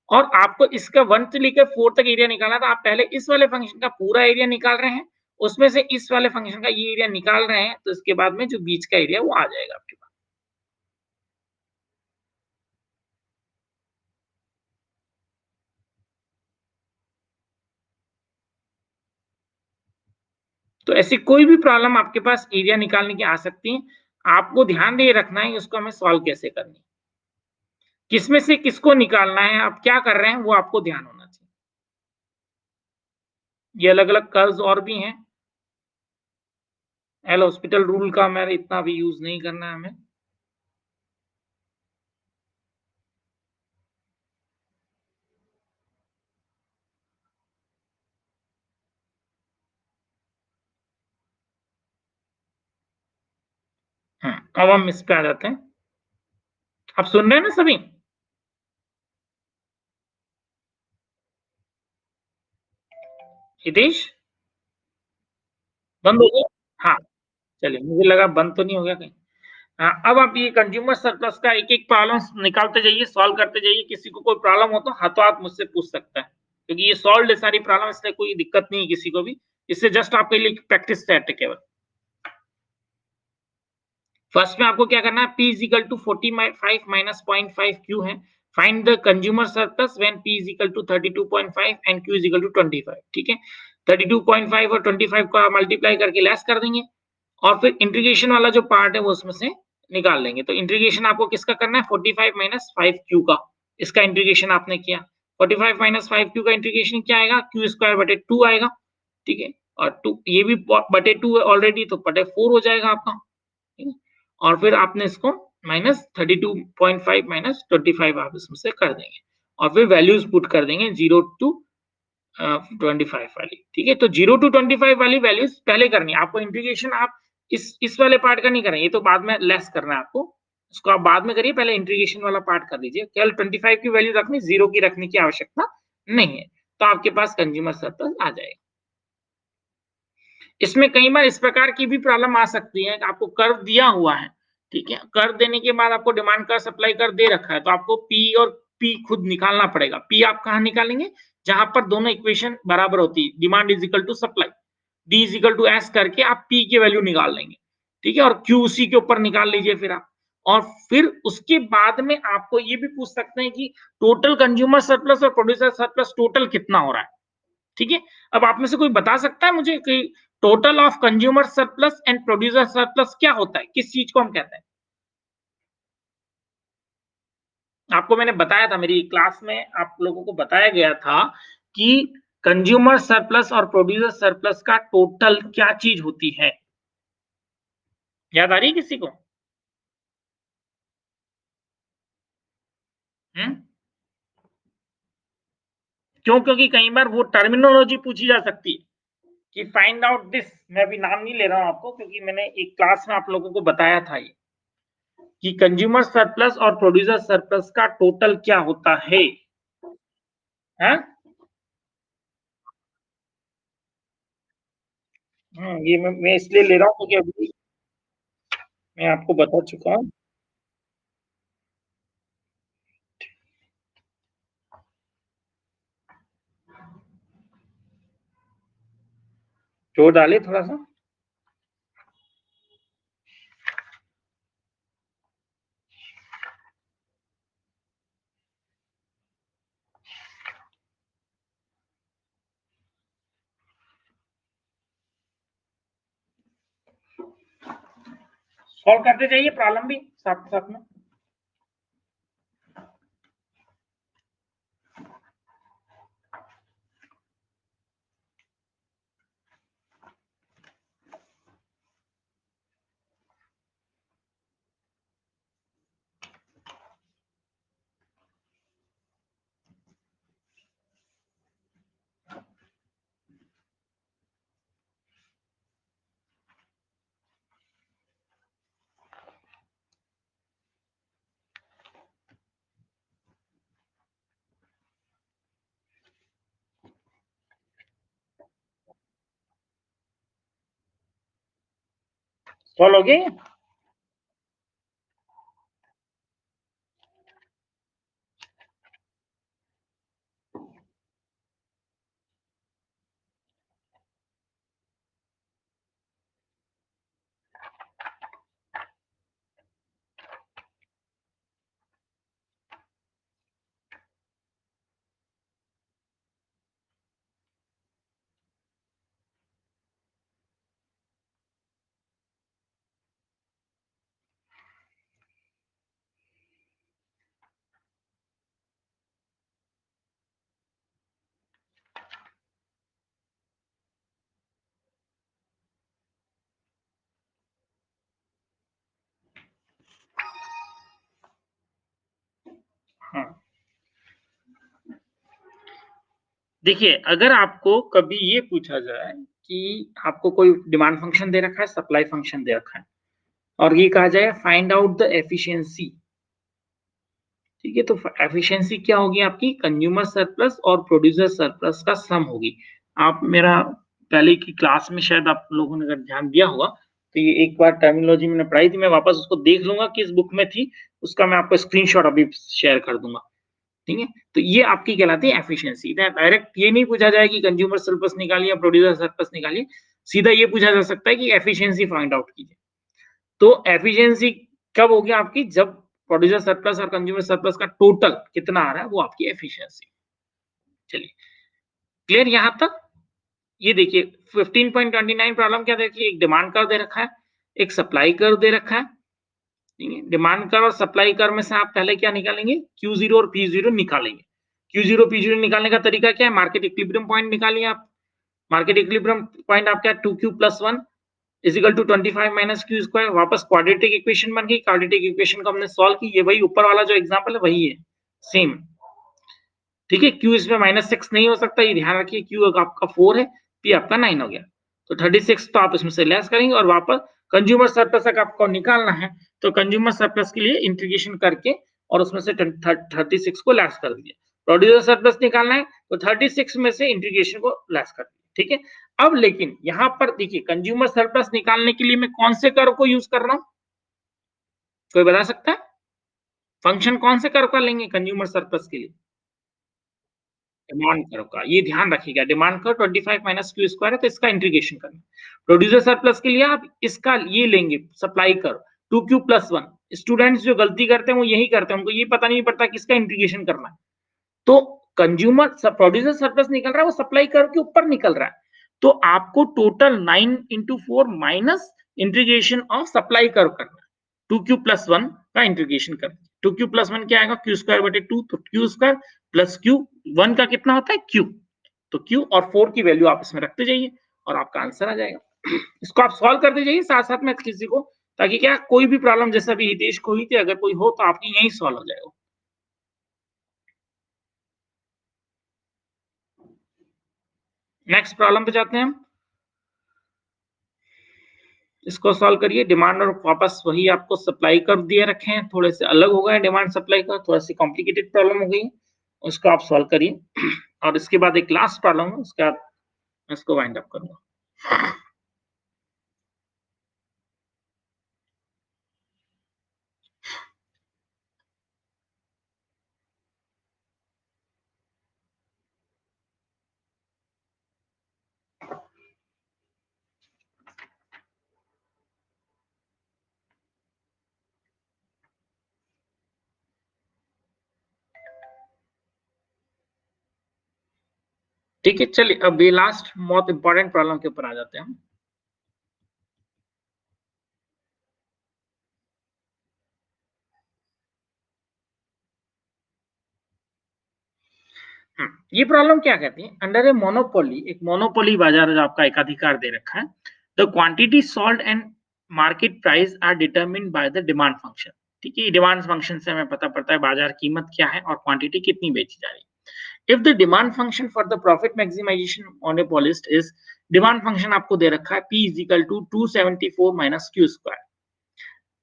और आपको इसका 1 से लेकर 4 तक एरिया निकालना था, आप पहले इस वाले फंक्शन का पूरा एरिया निकाल रहे हैं, उसमें से इस वाले फंक्शन का ये एरिया निकाल रहे हैं, तो इसके बाद में जो बीच का एरिया वो आ जाएगा आपके पास। तो ऐसी कोई भी प्रॉब्लम आपके पास एरिया निकालने की आ सकती है। आपको ध्यान ये रखना है उसको हमें सॉल्व कैसे करनी है, किसमें से किसको निकालना है, आप क्या कर रहे हैं वो आपको ध्यान होना चाहिए। ये अलग अलग कर्व्स और भी हैं। एल हॉस्पिटल रूल का मैं इतना भी यूज नहीं करना है हमें। अब हम इस पे आ जाते हैं। आप सुन रहे हैं ना सभी? हितेश, बंद हो गया? हाँ, चलिए, मुझे लगा बंद तो नहीं हो गया कहीं। हाँ, अब आप ये कंज्यूमर सरप्लस का एक-एक प्रॉब्लम निकालते जाइए, सॉल्व करते जाइए। किसी को कोई प्रॉब्लम हो तो हाथों-हाथ मुझसे पूछ सकता है, क्योंकि ये सॉल्व्ड है सारी प्रॉब्लम, इसलिए कोई दिक्कत नहीं है किसी को भी। इससे जस्ट आपके लिए प्रैक्टिस सेट है केवल। फर्स्ट में आपको क्या करना है, P is equal to 45 minus 0.5 Q है। Find the consumer surplus when P is equal to 32.5 and Q is equal to 25। ठीक है, 32.5 और 25 का मल्टीप्लाई करके लेस कर देंगे, और फिर इंटीग्रेशन वाला जो पार्ट है वो उसमें से निकाल लेंगे। तो इंटीग्रेशन आपको किसका करना है, 45 माइनस 5 Q का, इसका इंटीग्रेशन आपने किया। 45 माइनस 5q का इंटीग्रेशन क्या आएगा, q स्क्वायर बटे 2 आएगा, ठीक है। और 2 ये भी बटे 2 है ऑलरेडी, तो बटे 4 हो जाएगा आपका, ठीक है। और फिर आपने इसको माइनस 32.5 माइनस 25 आप इसमें से कर देंगे और फिर वैल्यूज पुट कर देंगे 0 टू 25 वाली, ठीक है। तो 0 टू 25 वाली वैल्यूज पहले करनी है आपको, इंटीग्रेशन आप इस वाले पार्ट का नहीं करें, ये तो बाद में लेस करना है आपको, इसको आप बाद में करिए, पहले इंटीग्रेशन वाला पार्ट कर लीजिए। केवल 25 की वैल्यू रखनी, 0 की रखने की आवश्यकता नहीं है, तो आपके पास कंज्यूमर सरप्लस आ जाएगा। इसमें कई बार इस प्रकार की भी प्रॉब्लम आ सकती है कि आपको कर्व दिया हुआ है, ठीक है। कर्व देने के बाद आपको डिमांड कर्व, सप्लाई कर्व दे रखा है, तो आपको पी और पी खुद निकालना पड़ेगा। पी आप कहाँ निकालेंगे, जहां पर दोनों इक्वेशन बराबर होती है, demand is equal to supply, D is equal to S करके आप पी की वैल्यू निकाल लेंगे, ठीक है। और क्यू उसी के ऊपर निकाल लीजिए फिर आप, और फिर उसके बाद में आपको ये भी पूछ सकते हैं कि टोटल कंज्यूमर सरप्लस और प्रोड्यूसर सरप्लस टोटल कितना हो रहा है, ठीक है। अब आप में से कोई बता सकता है मुझे कि total of consumer surplus and producer surplus क्या होता है, किस चीज को हम कहते हैं? आपको मैंने बताया था, मेरी क्लास में आप लोगों को बताया गया था कि कंज्यूमर सरप्लस और प्रोड्यूसर सरप्लस का टोटल क्या चीज होती है, याद आ रही है किसी को? हम्म? क्यों? क्योंकि कई बार वो टर्मिनोलॉजी पूछी जा सकती है कि फाइंड आउट दिस। मैं अभी नाम नहीं ले रहा हूं आपको, क्योंकि मैंने एक क्लास में आप लोगों को बताया था ये कि कंज्यूमर सरप्लस और प्रोड्यूसर सरप्लस का टोटल क्या होता है, हैं? ये मैं इसलिए ले रहा हूँ क्योंकि अभी मैं आपको बता चुका हूँ। जोर डाले थोड़ा सा। सॉल्व करते जाइए प्रॉब्लम भी साथ साथ में। सॉल्व हो गए? हाँ, देखिए अगर आपको कभी ये पूछा जाए कि आपको कोई डिमांड फंक्शन दे रखा है, सप्लाई फंक्शन दे रखा है, और ये कहा जाए फाइंड आउट द एफिशिएंसी, ठीक है। तो एफिशिएंसी क्या होगी आपकी, कंज्यूमर सरप्लस और प्रोड्यूसर सरप्लस का सम होगी। आप मेरा पहले की क्लास में शायद आप लोगों ने अगर ध्यान दिया होगा, तो ये एक बार टर्मिनोलॉजी मैंने पढ़ाई थी, मैं वापस उसको देख लूंगा किस बुक में थी, उसका मैं आपको स्क्रीनशॉट अभी शेयर कर दूंगा, ठीक है। तो ये आपकी कहलाती है एफिशिएंसी। डायरेक्ट ये नहीं पूछा जाए कि कंज्यूमर सरप्लस निकालिए या प्रोड्यूसर सरप्लस निकालिए, सीधा ये पूछा जा सकता है कि एफिशिएंसी फाइंड आउट कीजिए। तो एफिशिएंसी कब होगी आपकी, जब प्रोड्यूसर सरप्लस और कंज्यूमर सरप्लस का टोटल कितना आ रहा है, वो आपकी एफिशिएंसी। चलिए, क्लियर यहां तक? ये देखिए 15.29 प्रॉब्लम क्या देखिए, एक डिमांड कर्व दे रखा है, एक सप्लाई कर्व दे रखा है, ठीक है। डिमांड कर्व और सप्लाई कर्व में से आप पहले क्या निकालेंगे, Q0 और P0 निकालेंगे, Q0 P0 निकालने का तरीका क्या है? मार्केट इक्विलिब्रियम पॉइंट निकालिए आप। मार्केट इक्विलिब्रियम पॉइंट आपका 2Q + 1 = 25 - Q²। वापस क्वाड्रेटिक इक्वेशन बन गई। क्वाड्रेटिक इक्वेशन को हमने सॉल्व की। ये वही ऊपर वाला जो एग्जांपल है वही है, सेम। ठीक है, Q इसमें -6 नहीं हो सकता, ये ध्यान रखिए। Q आपका 4 है, P आपका 9 हो गया। तो 36 तो आप इसमें से लेस करेंगे और वापस कंज्यूमर सरप्लस तक आपको निकालना है, तो कंज्यूमर सरप्लस के लिए इंटीग्रेशन करके और उसमें से 36 को लेस कर दीजिए। प्रोड्यूसर सरप्लस निकालना है तो 36 में से इंटीग्रेशन को लेस कर दीजिए। ठीक है, अब लेकिन यहां पर देखिए, कंज्यूमर सरप्लस निकालने के लिए मैं कौन से कर्व को यूज कर रहा हूं? कोई बता सकता है? फंक्शन कौन से कर्व का लेंगे कंज्यूमर सरप्लस के लिए? डिमांड कर्व का, ये ध्यान रखिएगा। डिमांड कर्व 25 - Q² है, तो इसका इंटीग्रेशन करना। प्रोड्यूसर सरप्लस के लिए आप इसका ये लेंगे, सप्लाई कर्व 2Q + 1। स्टूडेंट्स जो गलती करते हैं वो यही करते हैं, उनको ये पता नहीं पड़ता किसका इंटीग्रेशन करना है। तो कंज्यूमर प्रोड्यूसर सरप्लस निकल रहा है, वो सप्लाई कर्व के ऊपर निकल रहा है। तो आपको total 9 × 4 minus integration of supply curve करना है। 2Q + 1 का इंटीग्रेशन करना है। 2Q + 1 क्या आएगा? Q²/2, तो Q² + Q, 1 का कितना होता है? Q। तो Q और 4 की वैल्यू आप इसमें रखते जाइए और आपका आंसर आ जाएगा। इसको आप सॉल्व करते जाइए साथ-साथ में किसी को, ताकि क्या कोई भी प्रॉब्लम जैसे अभी हितेश को हुई थी, अगर कोई हो तो आपकी यहीं सॉल्व हो जाएगा। नेक्स्ट प्रॉब्लम पे जाते हैं हम। इसको सॉल्व करिए। डिमांड और वापस वही आपको सप्लाई कर्व दिए रखे हैं, थोड़े से अलग हो गए डिमांड सप्लाई का, थोड़ा सी कॉम्प्लिकेटेड प्रॉब्लम हो गई। उसको आप सॉल्व करिए और इसके बाद एक लास्ट प्रॉब्लम है, उसके बाद मैं इसको वाइंड अप करूंगा। ठीक है, चलिए अब ये लास्ट बहुत इंपॉर्टेंट प्रॉब्लम के ऊपर आ जाते हैं हम। ये प्रॉब्लम क्या कहती है? अंडर ए मोनोपोली, एक मोनोपोली बाजार जो आपका एकाधिकार दे रखा है, the quantity sold and market price are determined by the demand function. ठीक है, डिमांड फंक्शन से हमें पता पड़ता है बाजार कीमत क्या है और क्वांटिटी कितनी बेची जा रही है। If the demand function for the profit maximization monopolist is, demand function आपको दे रखा है P = 274 - Q²।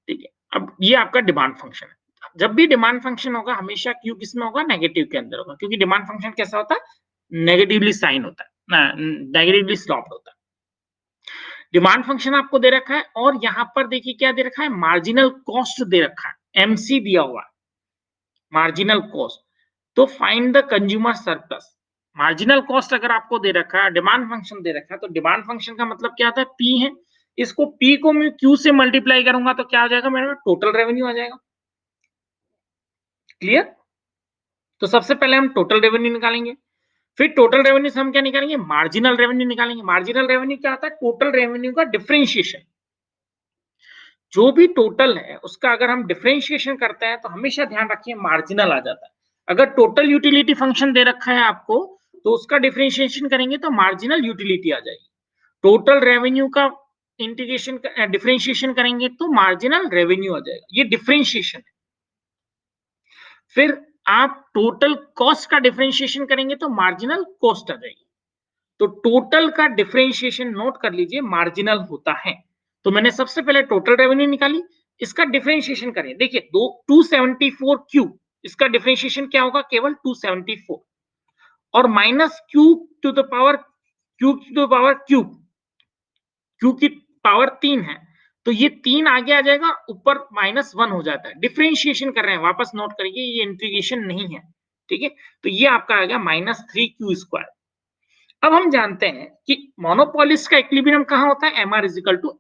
ठीक है, अब ये आपका डिमांड फंक्शन है। जब भी डिमांड फंक्शन होगा हमेशा Q किस में होगा? नेगेटिव के अंदर होगा, क्योंकि डिमांड फंक्शन कैसा होता है? नेगेटिवली साइन होता है, नेगेटिवली स्लॉप्ड होता है। डिमांड फंक्शन आपको दे रखा है और यहां पर देखिए क्या दे रखा है? मार्जिनल कॉस्ट दे रखा है, MC दिया हुआ है, मार्जिनल कॉस्ट। तो find the consumer surplus. Marginal cost अगर आपको दे रखा है, डिमांड फंक्शन दे रखा है, तो डिमांड फंक्शन का मतलब क्या होता है? P है। इसको P को मैं Q से मल्टीप्लाई करूंगा तो क्या हो जाएगा? मेरा टोटल रेवेन्यू आ जाएगा। क्लियर? तो सबसे पहले हम टोटल रेवेन्यू निकालेंगे, फिर टोटल रेवेन्यू से हम क्या निकालेंगे? मार्जिनल रेवेन्यू निकालेंगे। मार्जिनल रेवेन्यू क्या होता है? टोटल रेवेन्यू का डिफरेंशिएशन। जो भी टोटल है उसका अगर हम डिफरेंशिएशन करते हैं तो हमेशा ध्यान रखिए मार्जिनल आ जाता है। अगर टोटल यूटिलिटी फंक्शन दे रखा है आपको तो उसका डिफरेंशिएशन करेंगे तो मार्जिनल यूटिलिटी आ जाएगी। टोटल रेवेन्यू का इंटीग्रेशन डिफरेंशिएशन करेंगे तो मार्जिनल रेवेन्यू आ जाएगा। ये डिफरेंशिएशन है। फिर आप टोटल कॉस्ट का डिफरेंशिएशन करेंगे तो मार्जिनल कॉस्ट आ जाएगी। तो टोटल का डिफरेंशिएशन नोट कर लीजिए, मार्जिनल होता है। तो मैंने सबसे पहले टोटल रेवेन्यू निकाली, इसका डिफरेंशिएशन करें। देखिए 274 क्यू, इसका डिफरेंशिएशन क्या होगा? केवल 274 और minus q to the power cube, q की पावर 3 है, तो ये 3 आगे आ जाएगा, ऊपर -1 हो जाता है। डिफरेंशिएशन कर रहे हैं, वापस नोट करिए, ये इंटीग्रेशन नहीं है। ठीक है, तो ये आपका आ गया -3Q²। अब हम जानते हैं कि मोनोपोलिस का इक्विलिब्रियम कहां होता है? MR =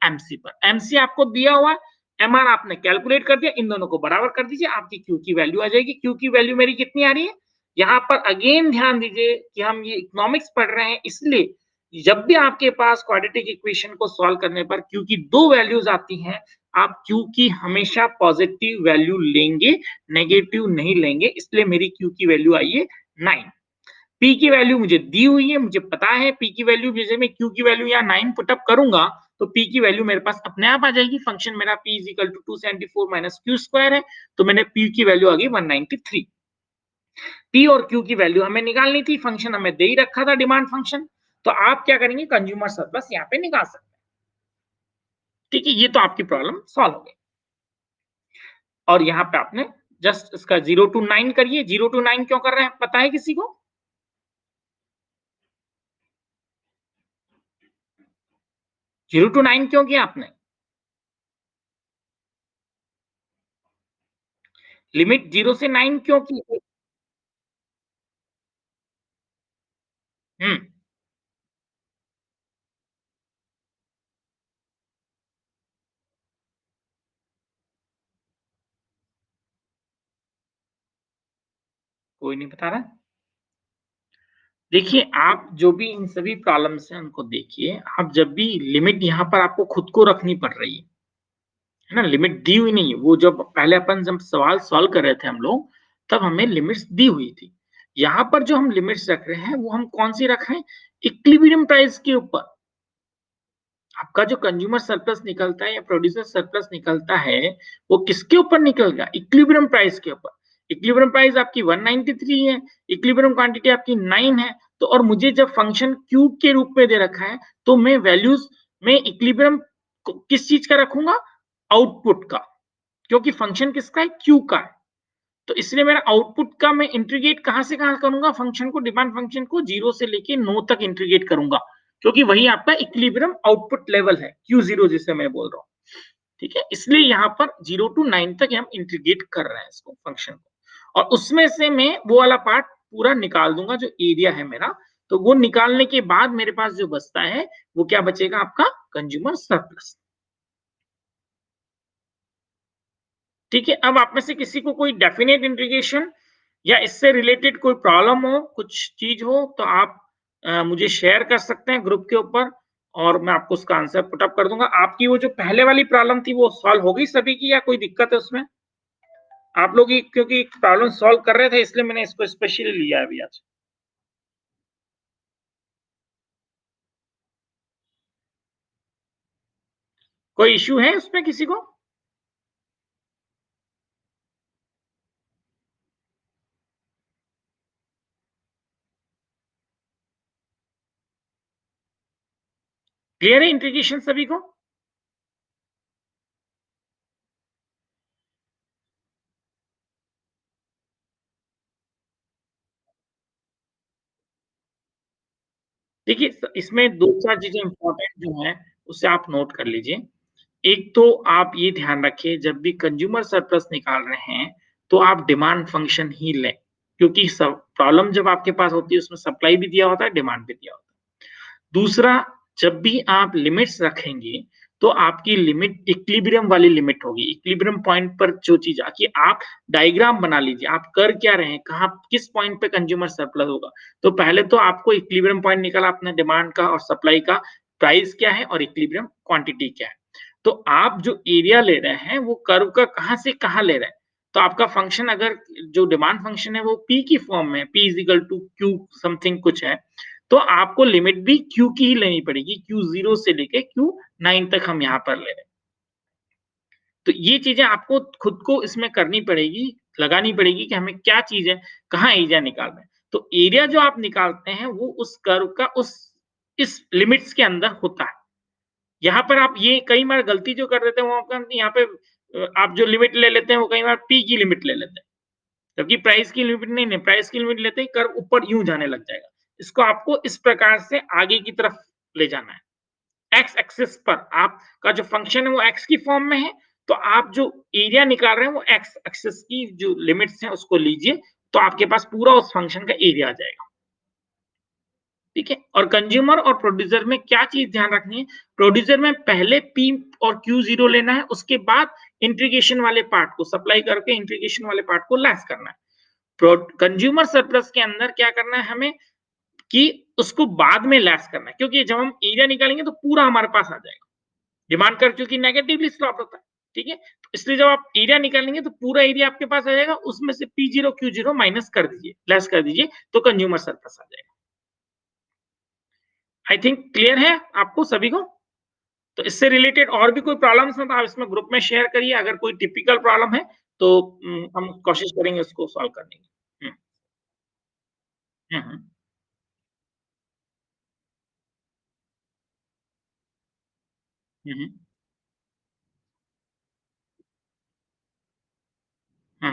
MC पर। MC आपको दिया हुआ है, MR आपने कैलकुलेट कर दिया, इन दोनों को बराबर कर दीजिए, आपकी Q की वैल्यू आ जाएगी। Q की वैल्यू मेरी कितनी आ रही है? यहां पर अगेन ध्यान दीजिए कि हम ये इकोनॉमिक्स पढ़ रहे हैं, इसलिए जब भी आपके पास क्वाड्रेटिक इक्वेशन को सॉल्व करने पर Q की 2 वैल्यूज आती हैं, आप Q की हमेशा पॉजिटिव वैल्यू लेंगे, नेगेटिव नहीं लेंगे। इसलिए मेरी Q की वैल्यू आई है 9। पी की वैल्यू मुझे दी हुई है, मुझे पता है पी की वैल्यू, जैसे मैं क्यू की वैल्यू यहाँ 9 पुट अप करूंगा तो पी की वैल्यू मेरे पास अपने आप आ जाएगी। फंक्शन मेरा p is equal to 274 minus q square है, तो मैंने पी की वैल्यू आ गई 193। पी और क्यू की वैल्यू हमें निकालनी थी, फंक्शन हमें दे ही रखा था डिमांड फंक्शन, तो आप क्या करेंगे, कंज्यूमर सरप्लस यहाँ पे निकाल सकते हैं। ठीक है, ये तो आपकी प्रॉब्लम सॉल्व हो गई। और यहाँ पे आपने जस्ट इसका 0 to 9 करिए। 0 to 9 क्यों कर रहे हैं पता है किसी को? 0 to 9 क्यों किया आपने? लिमिट 0 से 9 क्यों की? हम्म, कोई नहीं बता रहा। देखिए, आप जो भी इन सभी प्रॉब्लम्स हैं उनको देखिए, आप जब भी लिमिट यहाँ पर आपको खुद को रखनी पड़ रही है ना? लिमिट दी हुई नहीं है। वो जब पहले अपन जब सवाल सॉल्व कर रहे थे हम लोग, तब हमें लिमिट्स दी हुई थी। यहाँ पर जो हम लिमिट्स रख रहे हैं, वो हम कौन-सी रख रहे हैं? इक्विलिब्रियम प्राइस के ऊपर। आपका जो कंज्यूमर सरप्लस निकलता है या प्रोड्यूसर सरप्लस निकलता है, वो किसके ऊपर निकलेगा? इक्विलिब्रियम प्राइस के ऊपर। इक्विलिब्रियम प्राइस आपकी 193 है, इक्विलिब्रियम क्वांटिटी आपकी 9 है, तो और मुझे जब फंक्शन क्यू के रूप में दे रखा है, तो मैं वैल्यूज में इक्विलिब्रियम किस चीज का रखूंगा? आउटपुट का, क्योंकि फंक्शन किसका है? क्यू का है। तो इसलिए मेरा आउटपुट का मैं इंटीग्रेट कहां से कहां करूंगा? फंक्शन को, डिमांड फंक्शन को 0 से लेके 9 तक इंटीग्रेट करूंगा, क्योंकि वही आपका इक्विलिब्रियम आउटपुट लेवल है, Q0 जिसे मैं बोल रहा हूँ। ठीक है, इसलिए यहाँ पर 0 to 9 तक हम इंटीग्रेट कर रहे हैं इसको, फंक्शन को, और उसमें से मैं वो वाला पार्ट पूरा निकाल दूंगा जो एरिया है मेरा। तो वो निकालने के बाद मेरे पास जो बचता है, वो क्या बचेगा? आपका कंज्यूमर सरप्लस। ठीक है, अब आप में से किसी को कोई डेफिनेट इंटीग्रेशन या इससे रिलेटेड कोई प्रॉब्लम हो, कुछ चीज हो, तो आप मुझे शेयर कर सकते हैं ग्रुप के ऊपर, और मैं आपको उसका आंसर पुट अप कर दूंगा। आपकी वो जो पहले वाली प्रॉब्लम थी, वो सॉल्व हो गई सभी की, या कोई दिक्कत है उसमें? आप लोग क्योंकि प्रॉब्लम सॉल्व कर रहे थे, इसलिए मैंने इसको स्पेशली लिया है अभी आज। कोई इश्यू है उसमें किसी को? क्लियर है इंटीग्रेशन सभी को? देखिए, इसमें दो चार चीजें इंपॉर्टेंट जो है, उसे आप नोट कर लीजिए। एक तो आप ये ध्यान रखिए, जब भी कंज्यूमर सरप्लस निकाल रहे हैं, तो आप डिमांड फंक्शन ही लें, क्योंकि सब प्रॉब्लम जब आपके पास होती है, उसमें सप्लाई भी दिया होता है, डिमांड भी दिया होता है। दूसरा, जब भी आप लिमिट्स रखेंगे, तो आपकी लिमिट इक्विलिब्रियम वाली लिमिट होगी। इक्विलिब्रियम पॉइंट पर जो चीज आके आप डायग्राम बना लीजिए, आप कर क्या रहे हैं, कहाँ किस पॉइंट पे कंज्यूमर सरप्लस होगा। तो पहले तो आपको इक्विलिब्रियम पॉइंट निकाला अपने डिमांड का और सप्लाई का, प्राइस क्या है और इक्विलिब्रियम क्वांटिटी क्या है। तो आप जो एरिया ले रहे हैं, वो कर्व का कहाँ से कहाँ ले रहे हैं। तो आपका फंक्शन, अगर जो डिमांड फंक्शन है वो पी की फॉर्म में, p is equal to q something कुछ है, तो आपको लिमिट भी क्यू की ही लेनी पड़ेगी। क्यू 0 से लेके क्यू 9 तक हम यहाँ पर ले रहे हैं। तो ये चीजें आपको खुद को इसमें करनी पड़ेगी, लगानी पड़ेगी कि हमें क्या चीज है, कहाँ एरिया निकालना है। तो एरिया जो आप निकालते हैं, वो उस कर्व का उस इस लिमिट्स के अंदर होता है। यहाँ पर आप ये कई बार गलती जो कर देते हैं, वो आपका यहाँ पे आप जो लिमिट ले लेते हैं, वो कई बार पी की लिमिट ले लेते हैं। जबकि प्राइस की लिमिट नहीं, प्राइस की लिमिट लेते ही कर्व ऊपर यूँ जाने लग जाएगा। इसको आपको इस प्रकार से आगे की तरफ ले जाना है। एक्स एक्सिस पर आपका जो फंक्शन है वो एक्स की फॉर्म में है, तो आप जो एरिया निकाल रहे हैं वो एक्स एक्सिस की जो लिमिट्स हैं उसको लीजिए, तो आपके पास पूरा उस फंक्शन का एरिया आ जाएगा। ठीक है, और कंज्यूमर और प्रोड्यूसर में क्या चीज ध्यान रखनी है? प्रोड्यूसर में पहले पी और क्यू जीरो लेना है, उसके बाद इंटीग्रेशन वाले पार्ट को सप्लाई करके इंटीग्रेशन वाले पार्ट को लेस करना है। कंज्यूमर सरप्लस के अंदर क्या करना है हमें, कि उसको बाद में लेस करना है, क्योंकि जब हम एरिया निकालेंगे तो पूरा हमारे पास आ जाएगा। डिमांड कर चूंकि नेगेटिवली स्लॉट होता है, ठीक है? तो इसलिए जब आप एरिया निकालेंगे तो पूरा एरिया आपके पास आ जाएगा, उसमें से P0 Q0 माइनस कर दीजिए, लेस कर दीजिए, तो कंज्यूमर सरप्लस आ जाएगा। आई थिंक क्लियर है आपको सभी को? तो इससे रिलेटेड और भी कोई प्रॉब्लम्स हैं तो आप इसमें ग्रुप में शेयर करिए, अगर कोई टिपिकल प्रॉब्लम है तो हम कोशिश करेंगे उसको सॉल्व करने की। हुँ, हुँ, हुँ, हुँ, हुँ,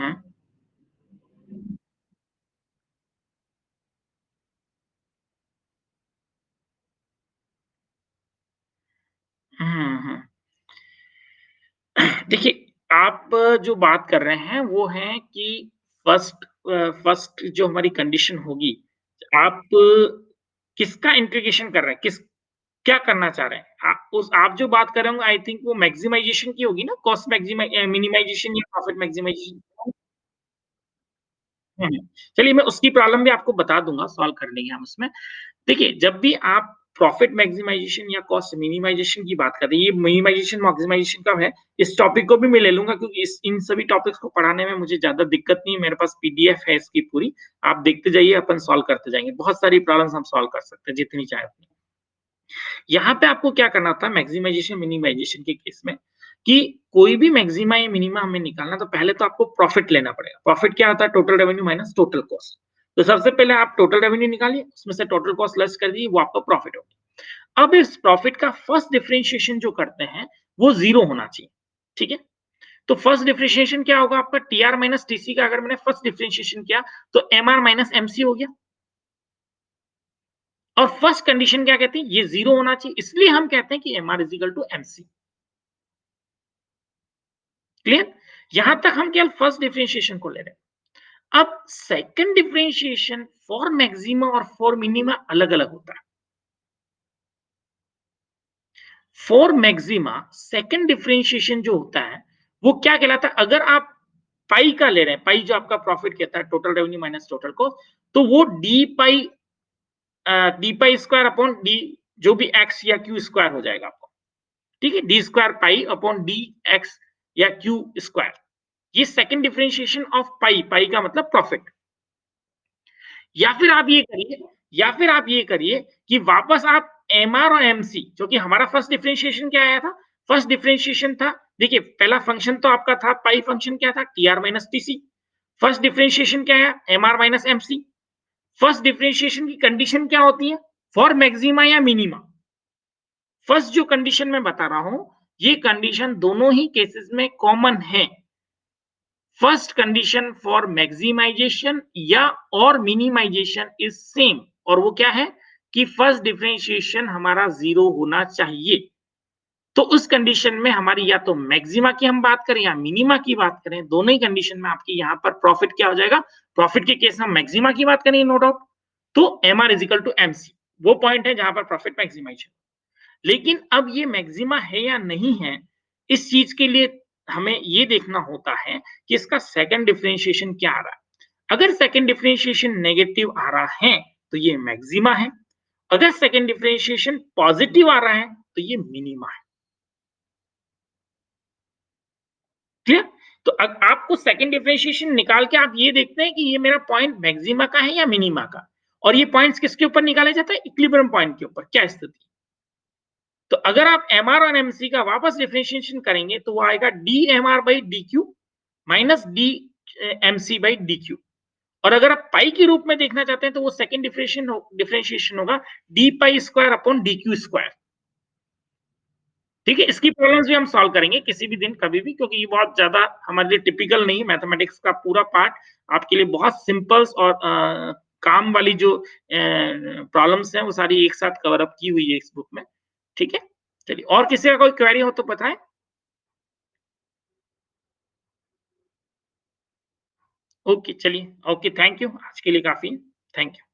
हुँ, हुँ, हुँ। देखिए, आप जो बात कर रहे हैं वो है कि फर्स्ट जो हमारी कंडीशन होगी, आप किसका इंटीग्रेशन कर रहे हैं? क्या करना चाह रहे हैं? आप जो बात कर रहे होंगे आई थिंक वो मैक्सिमाइज़ेशन की होगी ना? कॉस्ट मिनिमाइज़ेशन या प्रॉफिट मैक्सिमाइज़ेशन? हुँ, हुँ। चलिए मैं उसकी प्रॉब्लम भी आपको बता दूँगा, सॉल्व कर लेंगे हम उसमें। देखिए, जब भी आप प्रॉफिट मैक्सिमाइज़ेशन या कॉस्ट मिनिमाइज़ेशन की बात करते हैं, ये मिनिमाइज़ेशन, मैक्सिमाइज़ेशन कब है, इस टॉपिक को भी मैं ले लूँगा क्योंकि इस इन सभी टॉपिक्स को पढ़ाने में मुझे ज़्यादा दिक्कत नहीं है, मेरे पास पीडीएफ है इसकी पूरी, आप देखते जाइए, अपन सॉल्व करते जाएँगे। बहुत सारी प्रॉब्लम्स हम सॉल्व कर सकते हैं, जितनी चाहे उतनी। यहाँ पे आपको क्या करना था मैक्सिमाइज़ेशन, मिनिमाइज़ेशन के केस में कि कोई भी मैक्सिमा या मिनिमा हमें निकालना तो पहले तो आपको प्रॉफिट लेना पड़ेगा। प्रॉफिट क्या होता है? Total revenue minus total cost. तो सबसे पहले आप टोटल रेवेन्यू निकालिए, उसमें से टोटल कॉस्ट लेस कर दीजिए, वो आपका प्रॉफिट हो गया। अब इस प्रॉफिट का फर्स्ट डिफरेंशिएशन जो करते हैं, वो 0 होना चाहिए, ठीक है? तो फर्स्ट डिफरेंशिएशन क्या होगा आपका टीआर माइनस टीसी का अगर मैंने फर्स्ट डिफरेंशिएशन किया, तो एमआर माइनस एमसी हो गया। और फर्स्ट कंडीशन क्या कहती है? ये 0 होना चाहिए, इसलिए हम कहते हैं कि MR is equal to MC. Clear? यहां तक हम केवल फर्स्ट डिफरेंशिएशन को ले रहे हैं। अब सेकंड डिफरेंशिएशन फॉर मैक्सिमा और फॉर मिनिमा अलग-अलग होता है। फॉर मैक्सिमा सेकंड डिफरेंशिएशन जो होता है, वो क्या कहलाता है? अगर आप पाई का ले रहे हैं, पाई जो आपका प्रॉफिट कहता है, total revenue minus total cost, तो वो D pi square upon D जो भी एक्स या क्यू स्क्वायर हो जाएगा आपको। ठीक है? D square pi upon D x या क्यू स्क्वायर। ये सेकंड डिफरेंशिएशन ऑफ पाई, पाई का मतलब प्रॉफिट। या फिर आप ये करिए या फिर आप ये करिए कि वापस आप एमआर और एमसी जो कि हमारा फर्स्ट डिफरेंशिएशन क्या आया था? फर्स्ट डिफरेंशिएशन था देखिए पहला फंक्शन तो आपका था पाई फंक्शन क्या था? TR minus TC. First differentiation क्या आया? MR minus MC. First differentiation की कंडीशन क्या होती है? फॉर मैक्सिमा या मिनिमा। फर्स्ट जो कंडीशन मैं बता रहा हूं, ये कंडीशन दोनों ही केसेस में कॉमन है। फर्स्ट कंडीशन फॉर मैक्सिमाइजेशन या और मिनिमाइजेशन इज सेम और वो क्या है कि फर्स्ट डिफरेंशिएशन हमारा जीरो होना चाहिए। तो उस कंडीशन में हमारी या तो मैक्सिमा की हम बात करें या मिनिमा की बात करें, दोनों ही कंडीशन में आपकी यहां पर प्रॉफिट क्या हो जाएगा? प्रॉफिट के केस में हम मैक्सिमा की बात करेंगे नो डाउट, तो M R is equal to MC. वो पॉइंट है जहां पर प्रॉफिट मैक्सिमाइजेशन। लेकिन अब ये मैक्सिमा है या नहीं है, इस चीज के लिए हमें ये देखना होता है कि इसका सेकंड डिफरेंशिएशन क्या आ रहा है। अगर सेकंड डिफरेंशिएशन नेगेटिव आ रहा है तो ये मैक्सिमा है, अगर सेकंड डिफरेंशिएशन पॉजिटिव आ रहा है तो ये मिनिमा है। क्लियर? तो आपको सेकंड डिफरेंशिएशन निकाल के आप ये देखते हैं कि ये मेरा पॉइंट मैक्सिमा का है या मिनिमा का। और ये पॉइंट्स किसके ऊपर निकाले जाते हैं? इक्विलिब्रियम पॉइंट के ऊपर। क्या स्थिति? तो अगर आप एमआर और एमसी का वापस डिफरेंशिएशन करेंगे तो वो आएगा D MR by D Q minus D MC by D Q. और अगर आप पाई के रूप में देखना चाहते हैं तो वो सेकंड डिफरेंशिएशन होगा D pi square upon D Q square. ठीक है? इसकी प्रॉब्लम्स भी हम सॉल्व करेंगे किसी भी दिन कभी भी क्योंकि ये बहुत ज़्यादा हमारे लिए टिपिकल नहीं है मैथमेटिक्स का पूरा पार्ट आपके लिए बहुत सिंपल्स और काम वाली जो प्रॉब्लम्स हैं वो सारी एक साथ कवर अप की हुई है इस बुक में। ठीक है? चलिए और किसी का कोई क्वेरी हो तो बताएँ? ओके चलिए, ओके थैंक यू आज के लिए काफ़ी है। Thank you.